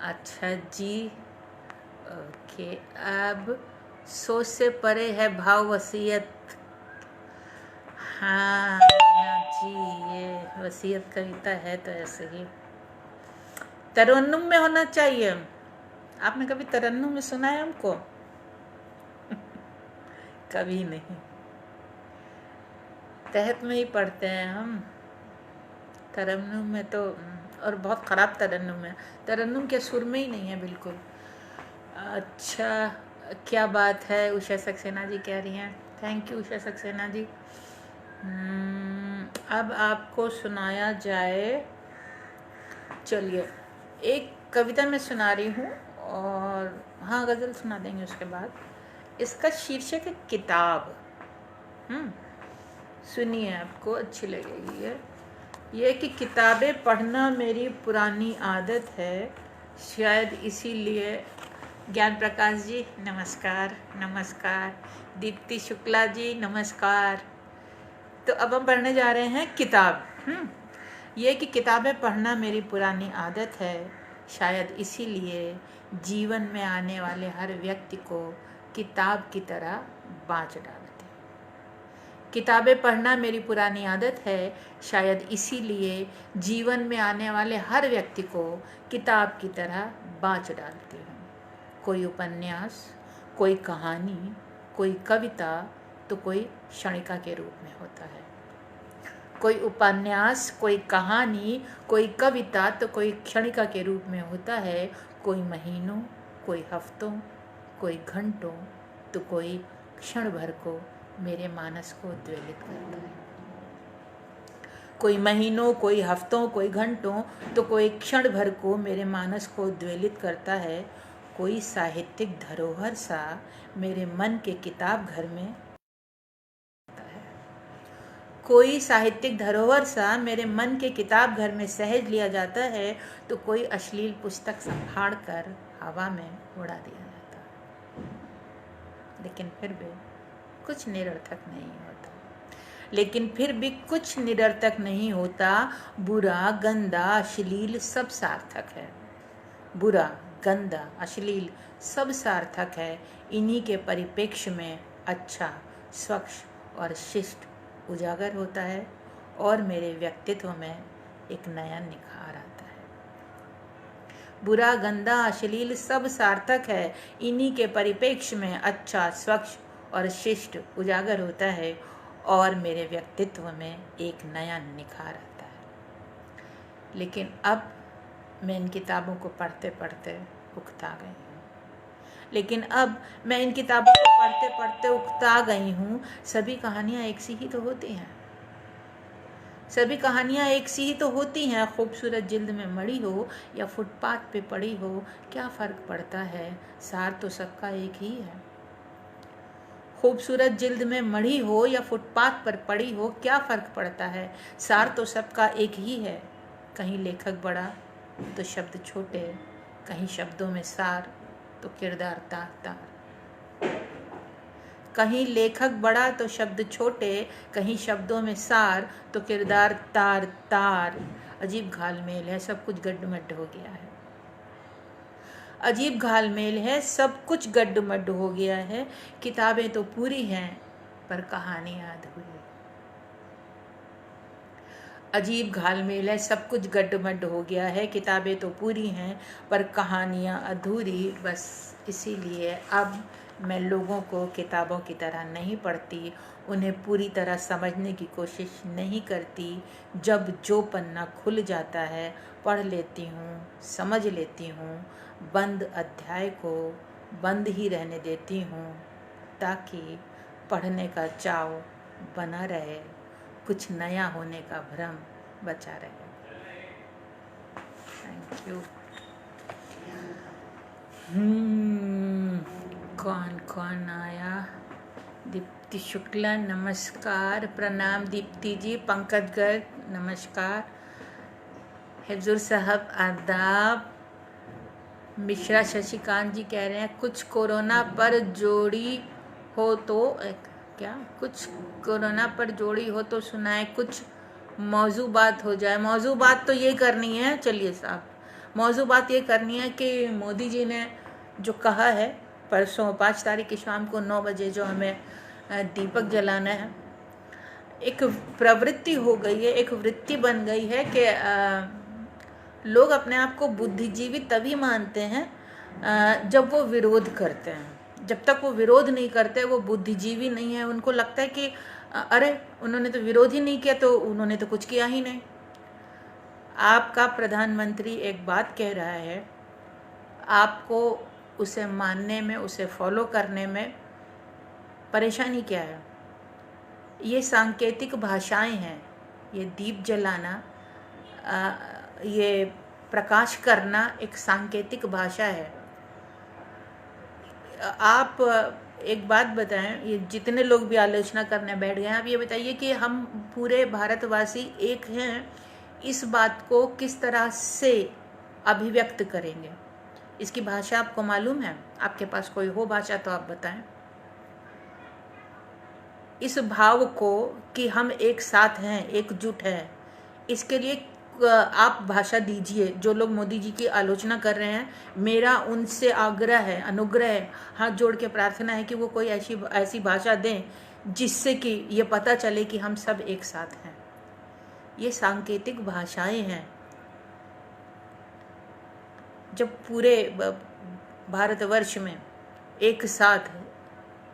Speaker 1: अच्छा जी, ओके। अब सोच से परे है भाव वसीयत। हाँ जी, ये वसीयत कविता है तो ऐसे ही तरन्नुम में होना चाहिए। आपने कभी तरन्नुम में सुना है हमको? कभी नहीं। तहत में ही पढ़ते हैं हम, तरन्नुम में तो, और बहुत ख़राब तरन्नुम है, तरन्नुम के सुर में ही नहीं है बिल्कुल। अच्छा, क्या बात है, उषा सक्सेना जी कह रही हैं। Thank you Usha Saxena ji. अब आपको सुनाया जाए, चलिए एक कविता मैं सुना रही हूँ और हाँ गज़ल सुना देंगे उसके बाद। इसका शीर्षक है किताब। सुनिए, आपको अच्छी लगेगी ये कि किताबें पढ़ना मेरी पुरानी आदत है, शायद इसीलिए। ज्ञान प्रकाश जी नमस्कार, नमस्कार। दीप्ति शुक्ला जी नमस्कार। तो अब हम पढ़ने जा रहे हैं किताब। ये कि किताबें पढ़ना मेरी पुरानी आदत है, शायद इसीलिए जीवन में आने वाले हर व्यक्ति को किताब की तरह बाँच डालते। किताबें पढ़ना मेरी पुरानी आदत है, शायद इसीलिए जीवन में आने वाले हर व्यक्ति को किताब की तरह बाँच डालती हूँ। कोई उपन्यास, कोई कहानी, कोई कविता तो कोई क्षणिका के रूप में होता है। कोई उपन्यास, कोई कहानी, कोई कविता तो कोई क्षणिका के रूप में होता है। कोई महीनों, कोई हफ्तों, कोई घंटों तो कोई क्षण भर को मेरे मानस को उद्वेलित करता है। कोई महीनों, कोई हफ्तों, कोई घंटों तो कोई क्षण भर को मेरे मानस को उद्वेलित करता है। कोई साहित्यिक धरोहर सा मेरे मन के किताब घर में, कोई साहित्यिक धरोहर सा मेरे मन के किताब घर में सहज लिया जाता है, तो कोई अश्लील पुस्तक संभाड़ कर हवा में उड़ा दिया जाता है। लेकिन फिर भी कुछ निरर्थक नहीं होता, लेकिन फिर भी कुछ निरर्थक नहीं होता। बुरा, गंदा, अश्लील सब सार्थक है। बुरा, गंदा, अश्लील सब सार्थक है। इन्हीं के परिप्रेक्ष्य में अच्छा, स्वच्छ और शिष्ट उजागर होता है और मेरे व्यक्तित्व में एक नया निखार आता है। बुरा, गंदा, अश्लील सब सार्थक है। इन्हीं के परिप्रेक्ष्य में अच्छा, स्वच्छ और शिष्ट उजागर होता है और मेरे व्यक्तित्व में एक नया निखार आता है। लेकिन अब मैं इन किताबों को पढ़ते पढ़ते उकता गई हूँ। लेकिन अब मैं इन किताबों को पढ़ते पढ़ते उकता गई हूँ। सभी कहानियाँ एक सी ही तो होती हैं, सभी कहानियाँ एक सी ही तो होती हैं। खूबसूरत जिल्द में मढ़ी हो या फुटपाथ पे पड़ी हो, क्या फ़र्क पड़ता है, सार तो सबका एक ही है। खूबसूरत जिल्द में मढ़ी हो या फुटपाथ पर पड़ी हो, क्या फ़र्क पड़ता है, सार तो सबका एक ही है। कहीं लेखक बड़ा तो शब्द छोटे, कहीं शब्दों में सार तो किरदार तार तार। कहीं लेखक बड़ा तो शब्द छोटे, कहीं शब्दों में सार तो किरदार तार तार। अजीब घालमेल है, सब कुछ गड्ढमड्ढ हो गया है। अजीब घालमेल है, सब कुछ गड्ढमड्ढ हो गया है। किताबें तो पूरी हैं पर कहानियाँ अधूरी। अजीब घालमेल है, सब कुछ गड्ढमड्ढ हो गया है। किताबें तो पूरी हैं पर कहानियाँ अधूरी। बस इसीलिए अब मैं लोगों को किताबों की तरह नहीं पढ़ती, उन्हें पूरी तरह समझने की कोशिश नहीं करती। जब जो पन्ना खुल जाता है पढ़ लेती हूँ, समझ लेती हूँ। बंद अध्याय को बंद ही रहने देती हूँ ताकि पढ़ने का चाव बना रहे, कुछ नया होने का भ्रम बचा रहे। Thank you. कौन कौन आया? दीप्ति शुक्ला नमस्कार, प्रणाम दीप्ति जी। पंकज गर्ग नमस्कार। हिफ्जुर साहब आदाब। मिश्रा शशिकांत जी कह रहे हैं कुछ कोरोना पर जोड़ी हो तो क्या कुछ कोरोना पर जोड़ी हो तो सुनाए, कुछ मौजू बात हो जाए। मौजू बात तो ये करनी है, चलिए साहब, मौजू बात ये करनी है कि मोदी जी ने जो कहा है परसों 5 तारीख की शाम को 9 बजे जो हमें दीपक जलाना है, एक प्रवृत्ति हो गई है, एक वृत्ति बन गई है कि लोग अपने आप को बुद्धिजीवी तभी मानते हैं जब वो विरोध करते हैं। जब तक वो विरोध नहीं करते वो बुद्धिजीवी नहीं है। उनको लगता है कि अरे उन्होंने तो विरोध ही नहीं किया तो उन्होंने तो कुछ किया ही नहीं। आपका प्रधानमंत्री एक बात कह रहा है, आपको उसे मानने में, उसे फॉलो करने में परेशानी क्या है? ये सांकेतिक भाषाएं हैं। ये दीप जलाना, ये प्रकाश करना एक सांकेतिक भाषा है। आप एक बात बताएं, ये जितने लोग भी आलोचना करने बैठ गए हैं, आप ये बताइए कि हम पूरे भारतवासी एक हैं, इस बात को किस तरह से अभिव्यक्त करेंगे? इसकी भाषा आपको मालूम है? आपके पास कोई हो भाषा तो आप बताएं। इस भाव को कि हम एक साथ हैं, एकजुट हैं, इसके लिए आप भाषा दीजिए। जो लोग मोदी जी की आलोचना कर रहे हैं, मेरा उनसे आग्रह है, अनुग्रह है, हाथ जोड़ के प्रार्थना है कि वो कोई ऐसी भाषा दें जिससे कि ये पता चले कि हम सब एक साथ हैं। ये सांकेतिक भाषाएं हैं। जब पूरे भारतवर्ष में एक साथ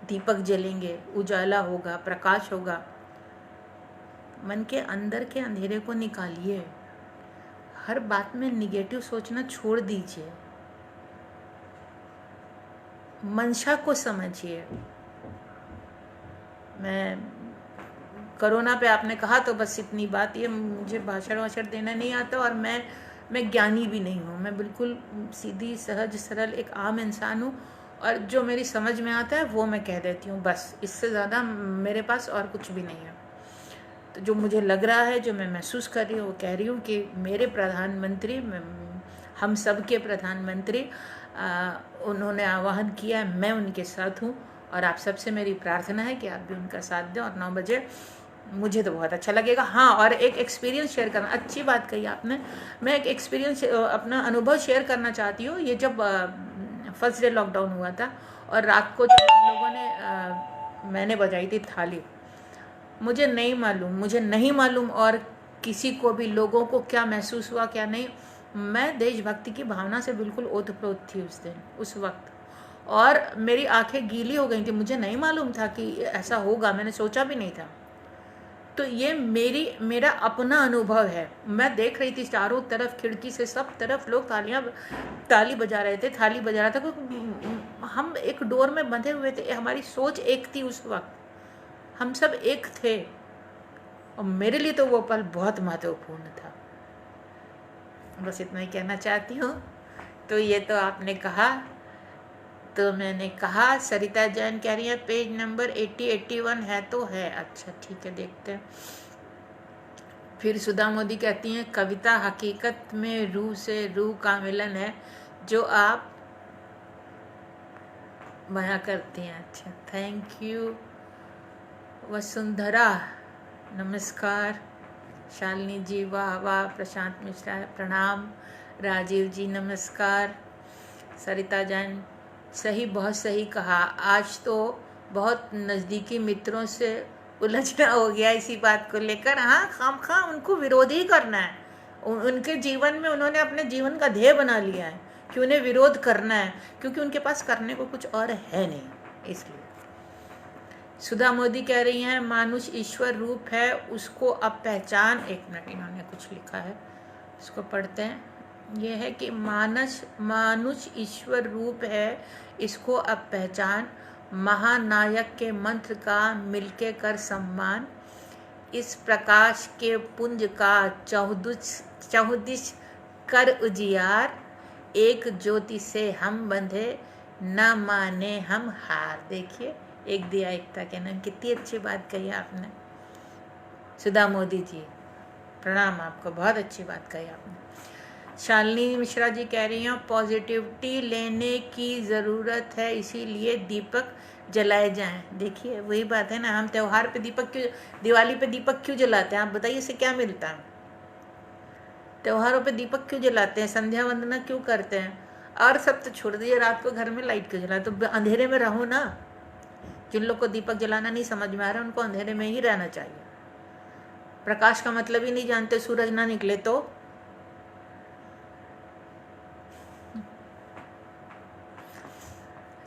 Speaker 1: दीपक जलेंगे, उजाला होगा, प्रकाश होगा। मन के अंदर के अंधेरे को निकालिए। हर बात में निगेटिव सोचना छोड़ दीजिए। मंशा को समझिए। मैं कोरोना पे आपने कहा तो बस इतनी बात। ये मुझे भाषण देना नहीं आता और मैं ज्ञानी भी नहीं हूँ। मैं बिल्कुल सीधी सहज सरल एक आम इंसान हूँ और जो मेरी समझ में आता है वो मैं कह देती हूँ, बस। इससे ज़्यादा मेरे पास और कुछ भी नहीं है। तो जो मुझे लग रहा है, जो मैं महसूस कर रही हूँ, वो कह रही हूँ कि मेरे प्रधानमंत्री, हम सब के प्रधानमंत्री, उन्होंने आह्वान किया है, मैं उनके साथ हूँ और आप सबसे मेरी प्रार्थना है कि आप भी उनका साथ दें और 9 बजे मुझे तो बहुत अच्छा लगेगा। हाँ, और एक एक्सपीरियंस शेयर करना, अच्छी बात कही आपने। मैं एक एक्सपीरियंस, अपना अनुभव शेयर करना चाहती हूँ। ये जब फर्स्ट डे लॉकडाउन हुआ था और रात को जब हम लोगों ने मैंने बजाई थी थाली, मुझे नहीं मालूम और किसी को भी, लोगों को क्या महसूस हुआ क्या नहीं। मैं देशभक्ति की भावना से बिल्कुल ओतप्रोत थी उस दिन, उस वक्त, और मेरी आंखें गीली हो गई थी। मुझे नहीं मालूम था कि ऐसा होगा, मैंने सोचा भी नहीं था। तो ये मेरा अपना अनुभव है। मैं देख रही थी चारों तरफ, खिड़की से सब तरफ लोग ताली बजा रहे थे, थाली बजा रहा था। हम एक डोर में बंधे हुए थे, हमारी सोच एक थी उस वक्त, हम सब एक थे और मेरे लिए तो वो पल बहुत महत्वपूर्ण था। बस इतना ही कहना चाहती हूँ। तो ये तो आपने कहा, तो मैंने कहा। सरिता जैन कह रही है पेज नंबर 80-81 है तो है। अच्छा ठीक है, देखते हैं। फिर सुधा मोदी कहती हैं कविता हकीकत में रूह से रूह का मिलन है जो आप बयां करती हैं। अच्छा, थैंक यू। वसुंधरा नमस्कार। शालिनी जी वाह वाह। प्रशांत मिश्रा प्रणाम। राजीव जी नमस्कार। सरिता जैन सही, बहुत सही कहा। आज तो बहुत नज़दीकी मित्रों से उलझना हो गया इसी बात को लेकर। हाँ, खामखा उनको विरोध ही करना है। उनके जीवन में उन्होंने अपने जीवन का ध्येय बना लिया है कि उन्हें विरोध करना है, क्योंकि उनके पास करने को कुछ और है नहीं। इसलिए। सुधा मोदी कह रही हैं मानुष ईश्वर रूप है, उसको अब पहचान। एक मिनट, इन्होंने कुछ लिखा है, इसको पढ़ते हैं। ये है कि मानुष ईश्वर रूप है, इसको अब पहचान। महानायक के मंत्र का मिलके कर सम्मान। इस प्रकाश के पुंज का चहुदिश कर उजियार। एक ज्योति से हम बंधे, न माने हम हार। देखिए, एक दिया एकता के नाम। कितनी अच्छी बात कही आपने सुधा मोदी जी, प्रणाम आपको, बहुत अच्छी बात कही आपने। शालिनी मिश्रा जी कह रही हैं पॉजिटिविटी लेने की ज़रूरत है, इसीलिए दीपक जलाए जाएं। देखिए, वही बात है ना, हम त्योहार पे दीपक क्यों, दिवाली पे दीपक क्यों जलाते हैं? आप बताइए, इससे क्या मिलता है? त्योहारों पे दीपक क्यों जलाते हैं? संध्या वंदना क्यों करते हैं? और सब तो छोड़ दीजिए, रात को घर में लाइट क्यों जलाए? तो अंधेरे में रहो ना। जिन लोग को दीपक जलाना नहीं समझ में आ रहा, उनको अंधेरे में ही रहना चाहिए। प्रकाश का मतलब ही नहीं जानते, सूरज ना निकले तो।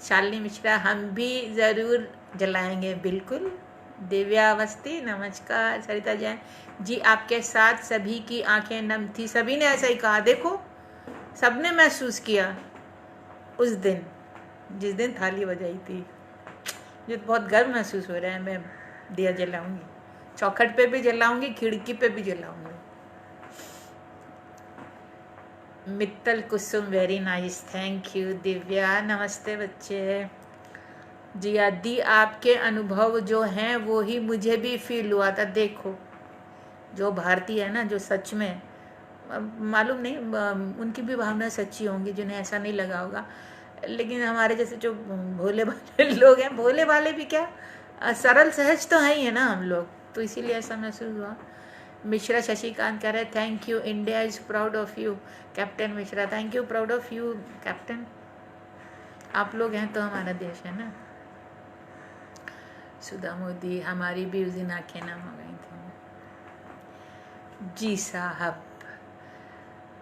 Speaker 1: शालिनी मिश्रा, हम भी ज़रूर जलाएंगे, बिल्कुल। दिव्या अवस्थी नमस्कार। सरिता जैन जी, आपके साथ सभी की आंखें नम थी। सभी ने ऐसा ही कहा। देखो, सबने महसूस किया उस दिन, जिस दिन थाली बजाई थी। मुझे बहुत गर्व महसूस हो रहा है। मैं दिया जलाऊंगी, चौखट पे भी जलाऊंगी, खिड़की पे भी जलाऊंगी। Mittal Kusum, very nice, thank you. Divya नमस्ते बच्चे जी। दी, आपके अनुभव जो हैं वो ही मुझे भी फील हुआ था। देखो, जो भारतीय है ना, जो सच में, मालूम नहीं उनकी भी भावना सच्ची होंगी, जिन्हें ऐसा नहीं लगा होगा, लेकिन हमारे जैसे जो भोले भाले लोग हैं, भोले भाले भी क्या, सरल सहज तो हैं ही है ना हम लोग, तो इसीलिए ऐसा महसूस हुआ। मिश्रा शशिकांत कह रहे thank you, India is proud of you. Captain Mishra, thank you, proud of you captain. आप लोग हैं तो हमारा देश है ना। सुधा मोदी, हमारी भी उस दिन आंखें नम हो गई थी। जी साहब।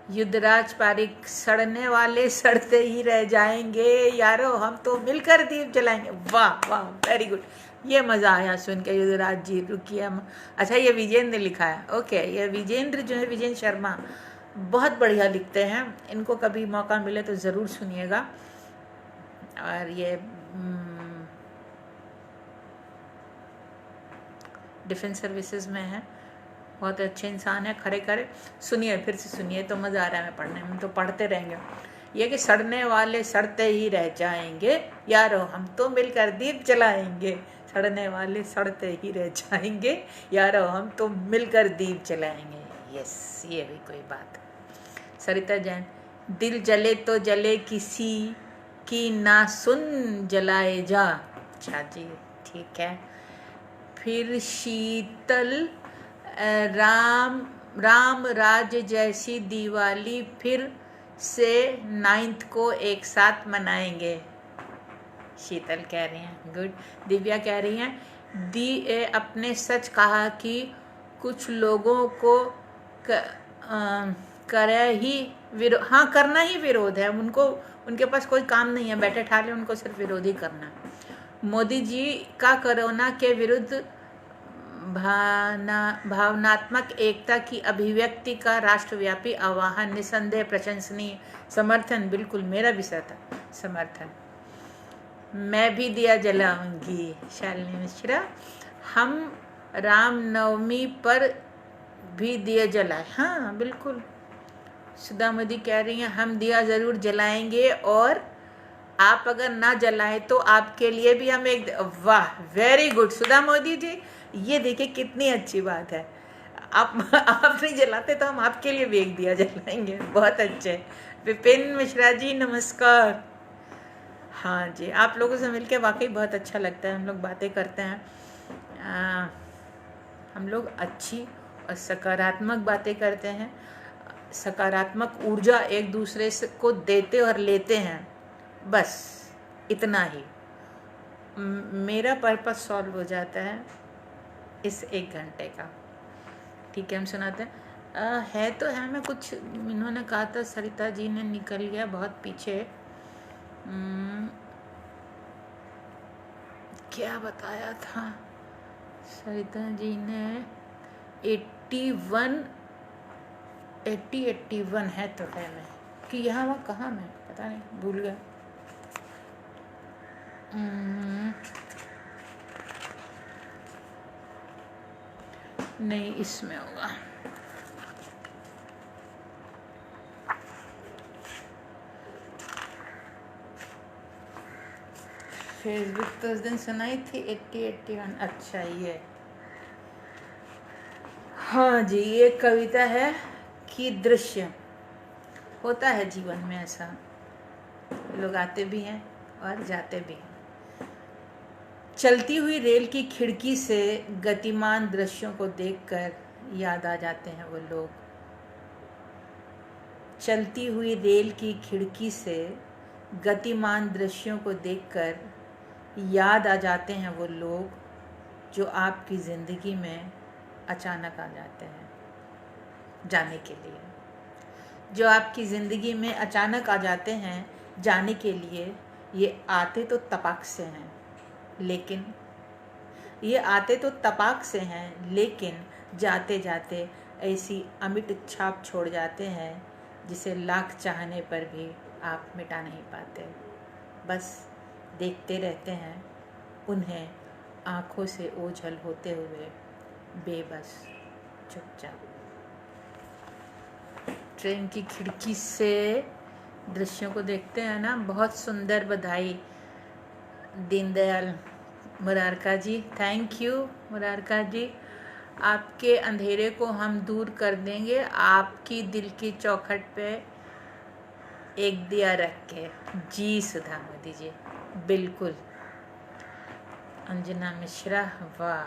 Speaker 1: युद्धराज पारिक, सड़ने वाले सड़ते ही रह जाएंगे यारो, हम तो मिलकर दीप जलाएंगे। वाह वाह, वेरी गुड, ये मज़ा आया सुन के। युद्धराज जी रुकिए, अच्छा ये विजेंद्र ने लिखा है, ओके। ये विजेंद्र जो है, विजेंद्र शर्मा, बहुत बढ़िया लिखते हैं। इनको कभी मौका मिले तो ज़रूर सुनिएगा। और ये डिफेंस सर्विसेज में है, बहुत अच्छे इंसान है, खरे खरे। सुनिए, फिर से सुनिए, तो मज़ा आ रहा है पढ़ने में, तो पढ़ते रहेंगे। ये कि सड़ने वाले सड़ते ही रह जाएंगे यारो, हम तो मिलकर दीप जलाएंगे। सड़ने वाले सड़ते ही रह जाएंगे यारो, हम तो मिलकर दीप जलाएंगे। यस, ये भी कोई बात। सरिता जैन, दिल जले तो जले, किसी की ना सुन जलाए जा। अच्छा जी, ठीक है। फिर शीतल, राम राज जैसी दिवाली फिर से 9 को एक साथ मनाएंगे। शीतल कह रही हैं, गुड। दिव्या कह रही हैं अपने सच कहा कि कुछ लोगों को करना ही विरोध है उनको। उनके पास कोई काम नहीं है, बैठे ठाले उनको सिर्फ विरोध ही करना है। मोदी जी का कोरोना के विरुद्ध भावनात्मक एकता की अभिव्यक्ति का राष्ट्रव्यापी आह्वान निसंदेह प्रशंसनीय। समर्थन, बिल्कुल, मेरा भी समर्थन। मैं भी दिया जलाऊंगी। शालिनी मिश्रा, हम रामनवमी पर भी दिया जलाए। हाँ बिल्कुल। सुधा मोदी कह रही हैं हम दिया ज़रूर जलाएंगे, और आप अगर ना जलाएं तो आपके लिए भी हम एक। वाह, वेरी गुड सुधा मोदी जी, ये देखिए कितनी अच्छी बात है। आप नहीं जलाते तो हम आपके लिए भी एक दिया जलाएंगे। बहुत अच्छे। विपिन मिश्रा जी नमस्कार। हाँ जी, आप लोगों से मिलके वाकई बहुत अच्छा लगता है। हम लोग बातें करते हैं, हम लोग अच्छी और सकारात्मक बातें करते हैं, सकारात्मक ऊर्जा एक दूसरे से को देते और लेते हैं, बस इतना ही मेरा पर्पस सॉल्व हो जाता है इस 1 घंटे का। ठीक है, हम सुनाते हैं। है तो है, मैं कुछ इन्होंने कहा था, सरिता जी ने निकल गया बहुत पीछे। क्या बताया था सरिता जी ने? 81 81 है तो है मैं कि यहाँ वहाँ कहाँ मैं पता नहीं, भूल गया। नहीं, इसमें होगा। फेसबुक तो उस दिन सुनाई थी 81। अच्छा ये, हाँ जी, ये कविता है कि दृश्य होता है जीवन में ऐसा, लोग आते भी हैं और जाते भी हैं। चलती हुई रेल की खिड़की से गतिमान दृश्यों को देखकर याद आ जाते हैं वो लोग। चलती हुई रेल की खिड़की से गतिमान दृश्यों को देखकर याद आ जाते हैं वो लोग जो आपकी ज़िंदगी में अचानक आ जाते हैं जाने के लिए। जो आपकी ज़िंदगी में अचानक आ जाते हैं जाने के लिए। ये आते तो तपाक से हैं, लेकिन ये आते तो तपाक से हैं, लेकिन जाते जाते ऐसी अमिट छाप छोड़ जाते हैं जिसे लाख चाहने पर भी आप मिटा नहीं पाते। बस देखते रहते हैं उन्हें आँखों से ओझल होते हुए, बेबस चुपचाप। ट्रेन की खिड़की से दृश्यों को देखते हैं ना। बहुत सुंदर, बधाई दीनदयाल मुरारका जी, थैंक यू मुरारका जी। आपके अंधेरे को हम दूर कर देंगे आपकी दिल की चौखट पे एक दिया रख के। जी सुधा मोदी जी, बिल्कुल। अंजना मिश्रा, वाह।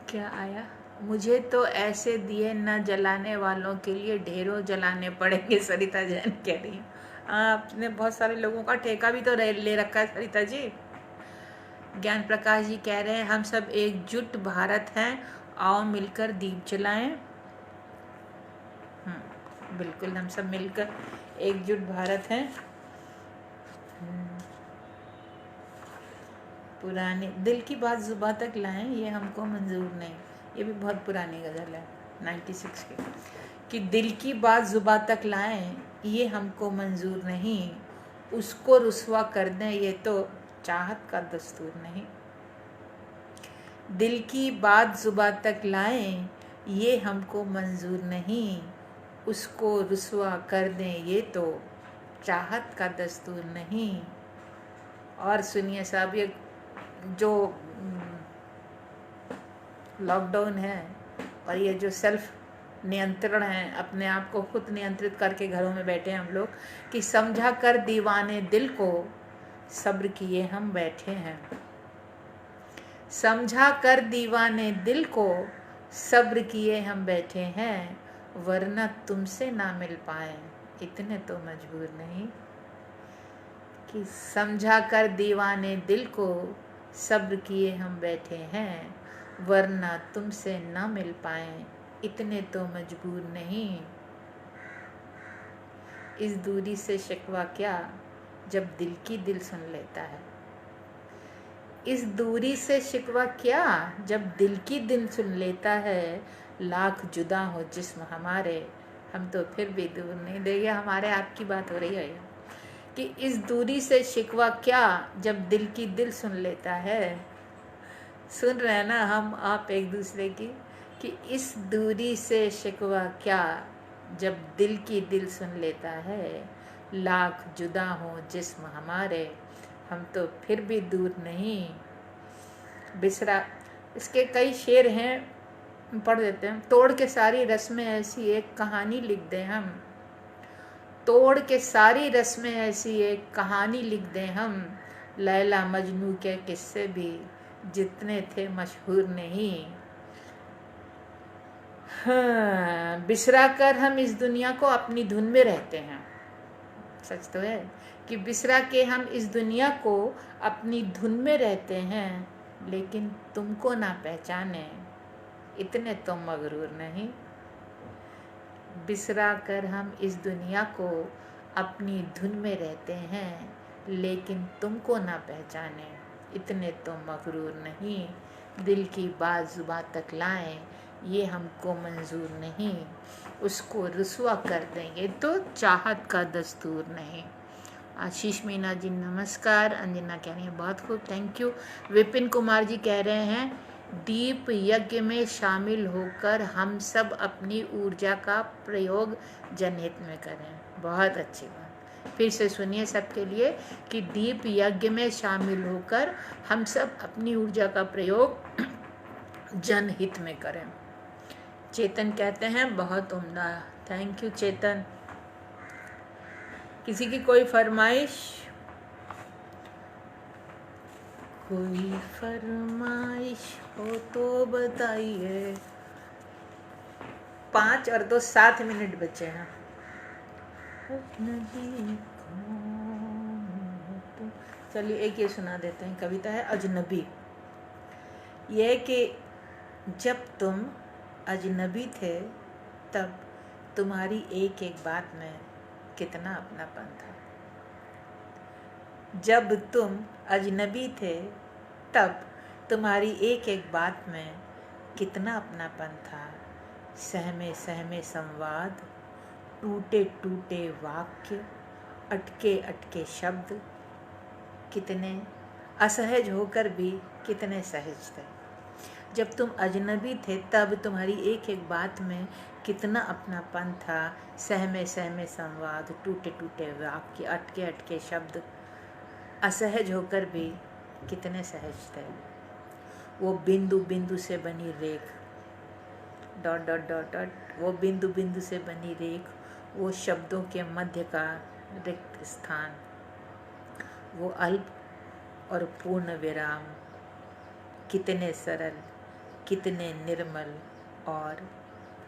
Speaker 1: क्या आया? मुझे तो ऐसे दिए न जलाने वालों के लिए ढेरों जलाने पड़ेंगे, सरिता जैन कह रही है। आपने बहुत सारे लोगों का ठेका भी तो ले रखा है सरिता जी। ज्ञान प्रकाश जी कह रहे हैं हम सब एकजुट भारत हैं, आओ मिलकर दीप जलाएं। बिल्कुल, हम सब मिलकर एकजुट भारत हैं। पुरानी दिल की बात जुबां तक लाएं, ये हमको मंजूर नहीं। ये भी बहुत पुरानी गज़ल है 96 की। कि दिल की बात जुबां तक लाएं, ये हमको मंजूर नहीं, उसको रुसवा कर दें ये तो चाहत का दस्तूर नहीं। दिल की बात जुबां तक लाएं, ये हमको मंजूर नहीं, उसको रुसवा कर दें ये तो चाहत का दस्तूर नहीं। और सुनिए साहब, ये जो लॉकडाउन है और ये जो सेल्फ नियंत्रण है, अपने आप को खुद नियंत्रित करके घरों में बैठे हैं हम लोग, कि समझा कर दीवाने दिल को सब्र किए हम बैठे हैं। समझा कर दीवाने दिल को सब्र किए हम बैठे हैं, वरना तुमसे ना मिल पाए इतने तो मजबूर नहीं। कि समझा कर दीवाने दिल को सब्र किए हम बैठे हैं, वरना तुमसे ना मिल पाए इतने तो मजबूर नहीं। इस दूरी से शिकवा क्या जब दिल की दिल सुन लेता है। इस दूरी से शिकवा क्या जब दिल की दिल सुन लेता है, लाख जुदा हो जिस्म हमारे हम तो फिर भी दूर नहीं। देखिए, हमारे आपकी बात हो रही है कि इस दूरी से शिकवा क्या जब दिल की दिल सुन लेता है। सुन रहे हैं ना हम आप एक दूसरे की, कि इस दूरी से शिकवा क्या जब दिल की दिल सुन लेता है, लाख जुदा हो जिस्म हमारे हम तो फिर भी दूर नहीं। बिसरा, इसके कई शेर हैं, पढ़ देते हैं। तोड़ के सारी रस्में ऐसी एक कहानी लिख दें हम, तोड़ के सारी रस्में ऐसी एक कहानी लिख दें हम, लैला मजनू के किस्से भी जितने थे मशहूर नहीं। हाँ, बिसरा कर हम इस दुनिया को अपनी धुन में रहते हैं। सच तो है कि बिसरा के हम इस दुनिया को अपनी धुन में रहते हैं, लेकिन तुमको ना पहचाने इतने तो मगरूर नहीं। बिसरा कर हम इस दुनिया को अपनी धुन में रहते हैं, लेकिन तुमको ना पहचाने इतने तो मगरूर नहीं। दिल की बात जुबां तक लाएं ये हमको मंजूर नहीं, उसको रुसवा कर देंगे तो चाहत का दस्तूर नहीं। आशीष मीना जी नमस्कार। अंजना कह रही है बहुत खूब, थैंक यू। विपिन कुमार जी कह रहे हैं दीप यज्ञ में शामिल होकर हम सब अपनी ऊर्जा का प्रयोग जनहित में करें। बहुत अच्छी बात, फिर से सुनिए सबके लिए कि दीप यज्ञ में शामिल होकर हम सब अपनी ऊर्जा का प्रयोग जनहित में करें। चेतन कहते हैं बहुत उम्दा, थैंक यू चेतन। किसी की कोई फरमाइश? कोई फरमाइश हो तो बताइए। 5 और 2 7 मिनट बचे हैं। चलिए एक ये सुना देते हैं, कविता है अजनबी। यह कि जब तुम अजनबी थे तब तुम्हारी एक एक बात में कितना अपनापन था। जब तुम अजनबी थे तब तुम्हारी एक एक बात में कितना अपनापन था। सहमे सहमे संवाद, टूटे टूटे वाक्य, अटके अटके शब्द, कितने असहज होकर भी कितने सहज थे। जब तुम अजनबी थे तब तुम्हारी एक एक बात में कितना अपनापन था। सहमे सहमे संवाद, टूटे टूटे वाक्य, अटके अटके शब्द, असहज होकर भी कितने सहज थे। वो बिंदु बिंदु से बनी रेख, डॉट डॉट डॉट डॉट, वो बिंदु बिंदु से बनी रेख, वो शब्दों के मध्य का रिक्त स्थान, वो अल्प और पूर्ण विराम, कितने सरल, कितने निर्मल और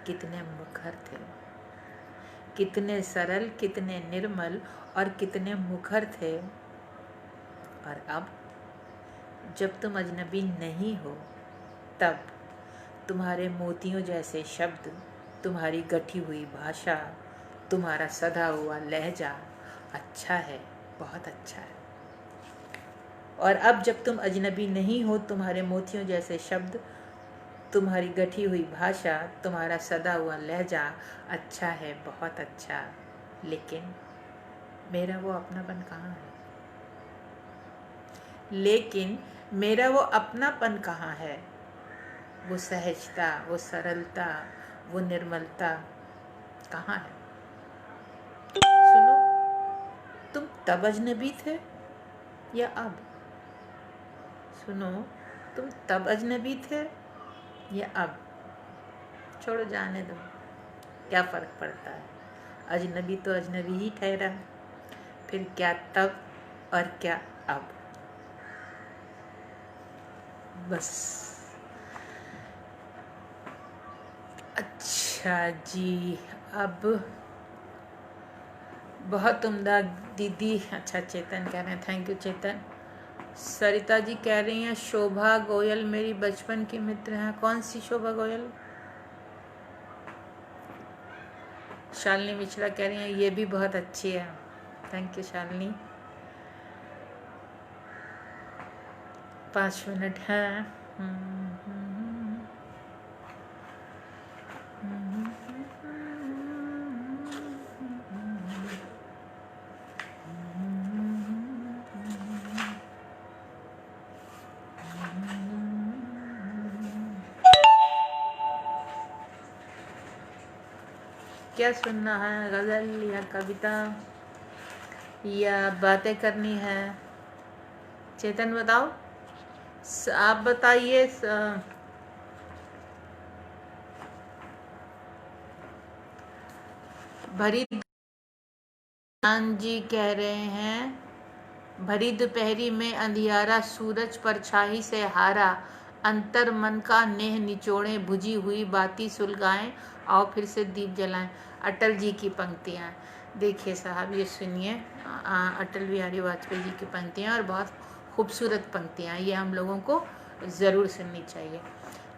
Speaker 1: कितने मुखर थे। कितने सरल, कितने निर्मल और कितने मुखर थे। और अब जब तुम अजनबी नहीं हो तब तुम्हारे मोतियों जैसे शब्द, तुम्हारी गठी हुई भाषा, तुम्हारा सधा हुआ लहजा अच्छा है, बहुत अच्छा है। और अब जब तुम अजनबी नहीं हो, तुम्हारे मोतियों जैसे शब्द, तुम्हारी गठी हुई भाषा, तुम्हारा सदा हुआ लहजा अच्छा है, बहुत अच्छा। लेकिन मेरा वो अपनापन कहाँ है? लेकिन मेरा वो अपनापन कहाँ है? वो सहजता, वो सरलता, वो निर्मलता कहाँ है? सुनो, तुम तब अजनबी थे या अब? सुनो, तुम तब अजनबी थे या अब? छोड़ो, जाने दो, क्या फ़र्क पड़ता है। अजनबी तो अजनबी ही ठहरा, फिर क्या तब और क्या अब। बस। अच्छा जी, अब बहुत उम्दा दीदी। अच्छा, चेतन कह रहे हैं, थैंक यू चेतन। सरिता जी कह रही हैं शोभा गोयल मेरी बचपन की मित्र हैं। कौन सी शोभा गोयल? शालिनी मिश्रा कह रही हैं ये भी बहुत अच्छी है। Thank you Shalini. 5 मिनट हैं। क्या सुनना है, गज़ल या कविता या बातें करनी है? चेतन बताओ, आप बताइए। भरी आन जी कह रहे हैं, भरी दोपहरी में अंधियारा, सूरज परछाई से हारा, अंतर मन का नेह निचोड़े, बुझी हुई बाती सुलगाएं, आओ फिर से दीप जलाएं। अटल जी की पंक्तियां। देखिए साहब, ये सुनिए, अटल बिहारी वाजपेयी जी की पंक्तियां, और बहुत खूबसूरत पंक्तियां, ये हम लोगों को ज़रूर सुननी चाहिए।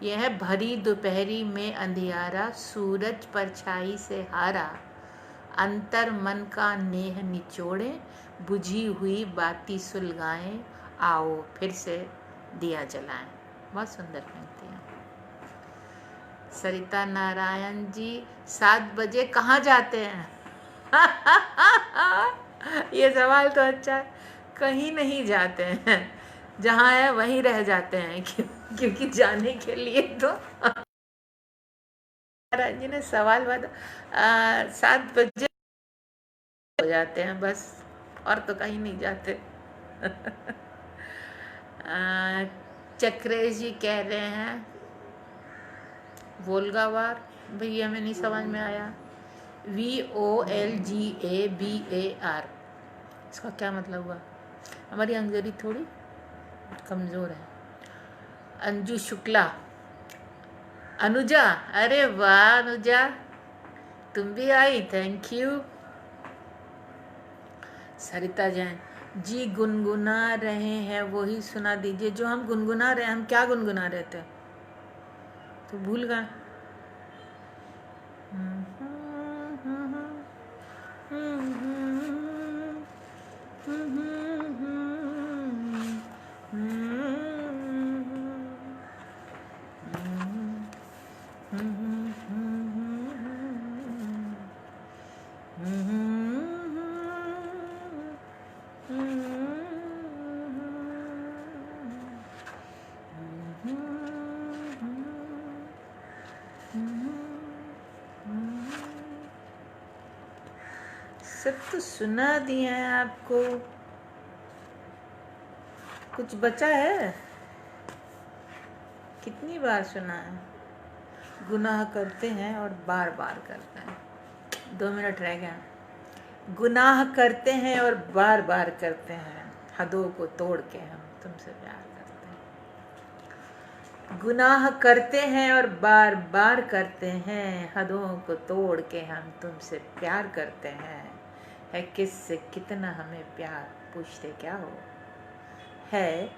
Speaker 1: यह है, भरी दोपहरी में अंधियारा, सूरज परछाई से हारा, अंतर मन का नेह निचोड़े, बुझी हुई बाती सुलगाएं, आओ फिर से दिया जलाएं। बहुत सुंदर पंक्तियाँ। सरिता नारायण जी, 7 बजे कहाँ जाते हैं? ये सवाल तो अच्छा है। कहीं नहीं जाते हैं, जहाँ है वहीं रह जाते हैं, क्योंकि जाने के लिए तो नारायण जी ने सवाल 7 बजे हो जाते हैं बस, और तो कहीं नहीं जाते। चक्रेश जी कह रहे हैं, वोल्गावार, भैया में नहीं समझ में आया। VOLGABAR, इसका क्या मतलब हुआ? हमारी अंग्रेजी थोड़ी कमज़ोर है। अंजू शुक्ला, अनुजा, अरे वाह अनुजा, तुम भी आई, थैंक यू। सरिता जैन जी, गुनगुना रहे हैं वही सुना दीजिए। जो हम गुनगुना रहे हैं, हम क्या गुनगुना रहे थे तो भूल गए। सब तो सुना दिया है आपको, कुछ बचा है? कितनी बार सुना है? गुनाह करते हैं और बार बार करते हैं। 2 मिनट रह गया। गुनाह करते हैं और बार बार करते हैं, हदों को तोड़ के हम तुमसे प्यार करते हैं। गुनाह करते हैं और बार बार करते हैं, हदों को तोड़ के हम तुमसे प्यार करते हैं। है किससे कितना हमें प्यार, पूछते क्या हो? है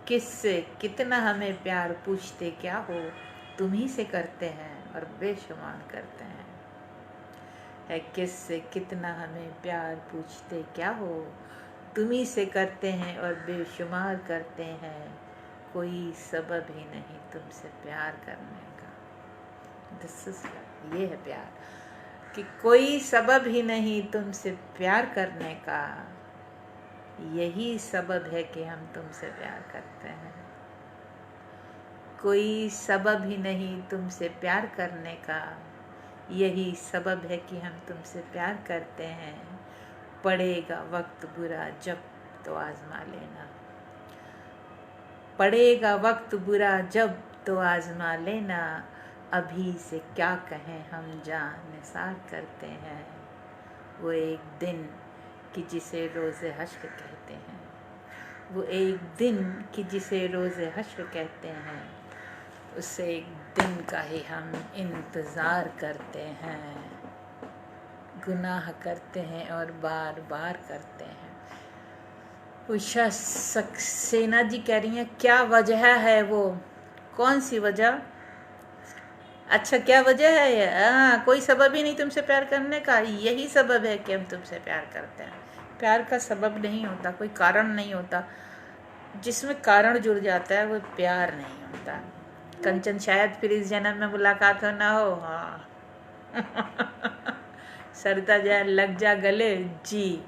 Speaker 1: किससे कितना हमें प्यार, पूछते क्या हो? तुम्ही से करते हैं और बेशुमार करते हैं। है किससे कितना हमें प्यार, पूछते क्या हो? तुम्ही से करते हैं और बेशुमार करते हैं। कोई सबब ही नहीं तुमसे प्यार करने का। दिस इज लव, ये है प्यार, कि कोई सबब ही नहीं तुमसे प्यार करने का। यही सबब है कि हम तुमसे प्यार करते हैं। कोई सबब ही नहीं तुमसे प्यार करने का। यही सबब है कि हम तुमसे प्यार करते हैं। पड़ेगा वक्त बुरा जब तो आजमा लेना। पड़ेगा वक्त बुरा जब तो आजमा लेना। अभी से क्या कहें हम जान निसार करते हैं। वो एक दिन कि जिसे रोज़े हश्र कहते हैं। वो एक दिन कि जिसे रोज़े हश्र कहते हैं। उसे एक दिन का ही हम इंतज़ार करते हैं। गुनाह करते हैं और बार बार करते हैं। उषा सक्सेना जी कह रही हैं, क्या वजह है वो? कौन सी वजह? अच्छा, क्या वजह है ये? कोई सबब ही नहीं तुमसे प्यार करने का। यही सबब है कि हम तुमसे प्यार करते हैं। प्यार का सबब नहीं होता, कोई कारण नहीं होता। जिसमें कारण जुड़ जाता है वो प्यार नहीं होता। कंचन, शायद फिर इस जन्म में मुलाकात हो ना हो। हाँ। सरता जाए लग जा गले जी।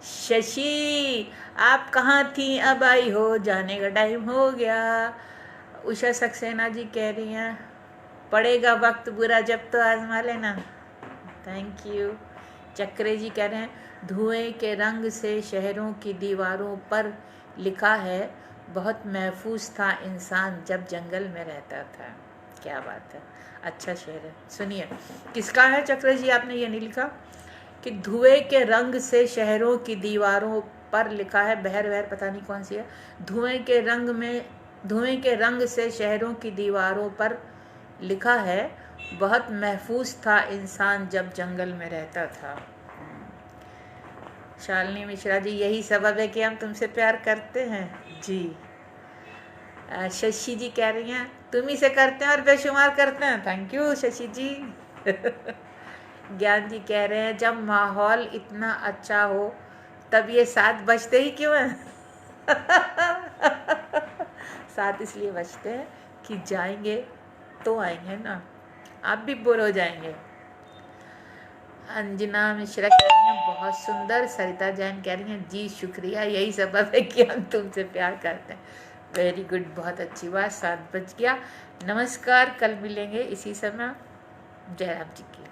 Speaker 1: शशि, आप कहाँ थी, अब आई हो, जाने का टाइम हो गया। उषा सक्सेना जी कह रही हैं, पड़ेगा वक्त बुरा जब तो आजमा लेना। Thank you. चक्रे जी कह रहे हैं, धुएं के रंग से शहरों की दीवारों पर लिखा है, बहुत महफूज था इंसान जब जंगल में रहता था। क्या बात है, अच्छा शेर है। सुनिए, किसका है चक्रे जी? आपने ये नहीं लिखा कि धुएं के रंग से शहरों की दीवारों पर लिखा है, बहर बहर पता नहीं कौन सी है। धुएं के रंग से शहरों की दीवारों पर लिखा है, बहुत महफूज था इंसान जब जंगल में रहता था। शालिनी मिश्रा जी, यही सबब है कि हम तुमसे प्यार करते हैं जी। शशि जी कह रही हैं तुम ही से करते हैं और बेशुमार करते हैं। थैंक यू शशि जी। ज्ञान जी कह रहे हैं जब माहौल इतना अच्छा हो तब ये 7 बजते ही क्यों हैं? 7 इसलिए बजते हैं कि जाएंगे तो आएंगे ना, आप भी बोर हो जाएंगे। अंजना मिश्रा कह रही हैं बहुत सुंदर। सरिता जैन कह रही हैं जी शुक्रिया, यही सबब है कि हम तुमसे प्यार करते हैं। वेरी गुड, बहुत अच्छी बात। 7 बज गया। नमस्कार, कल मिलेंगे इसी समय। जय राम जी की।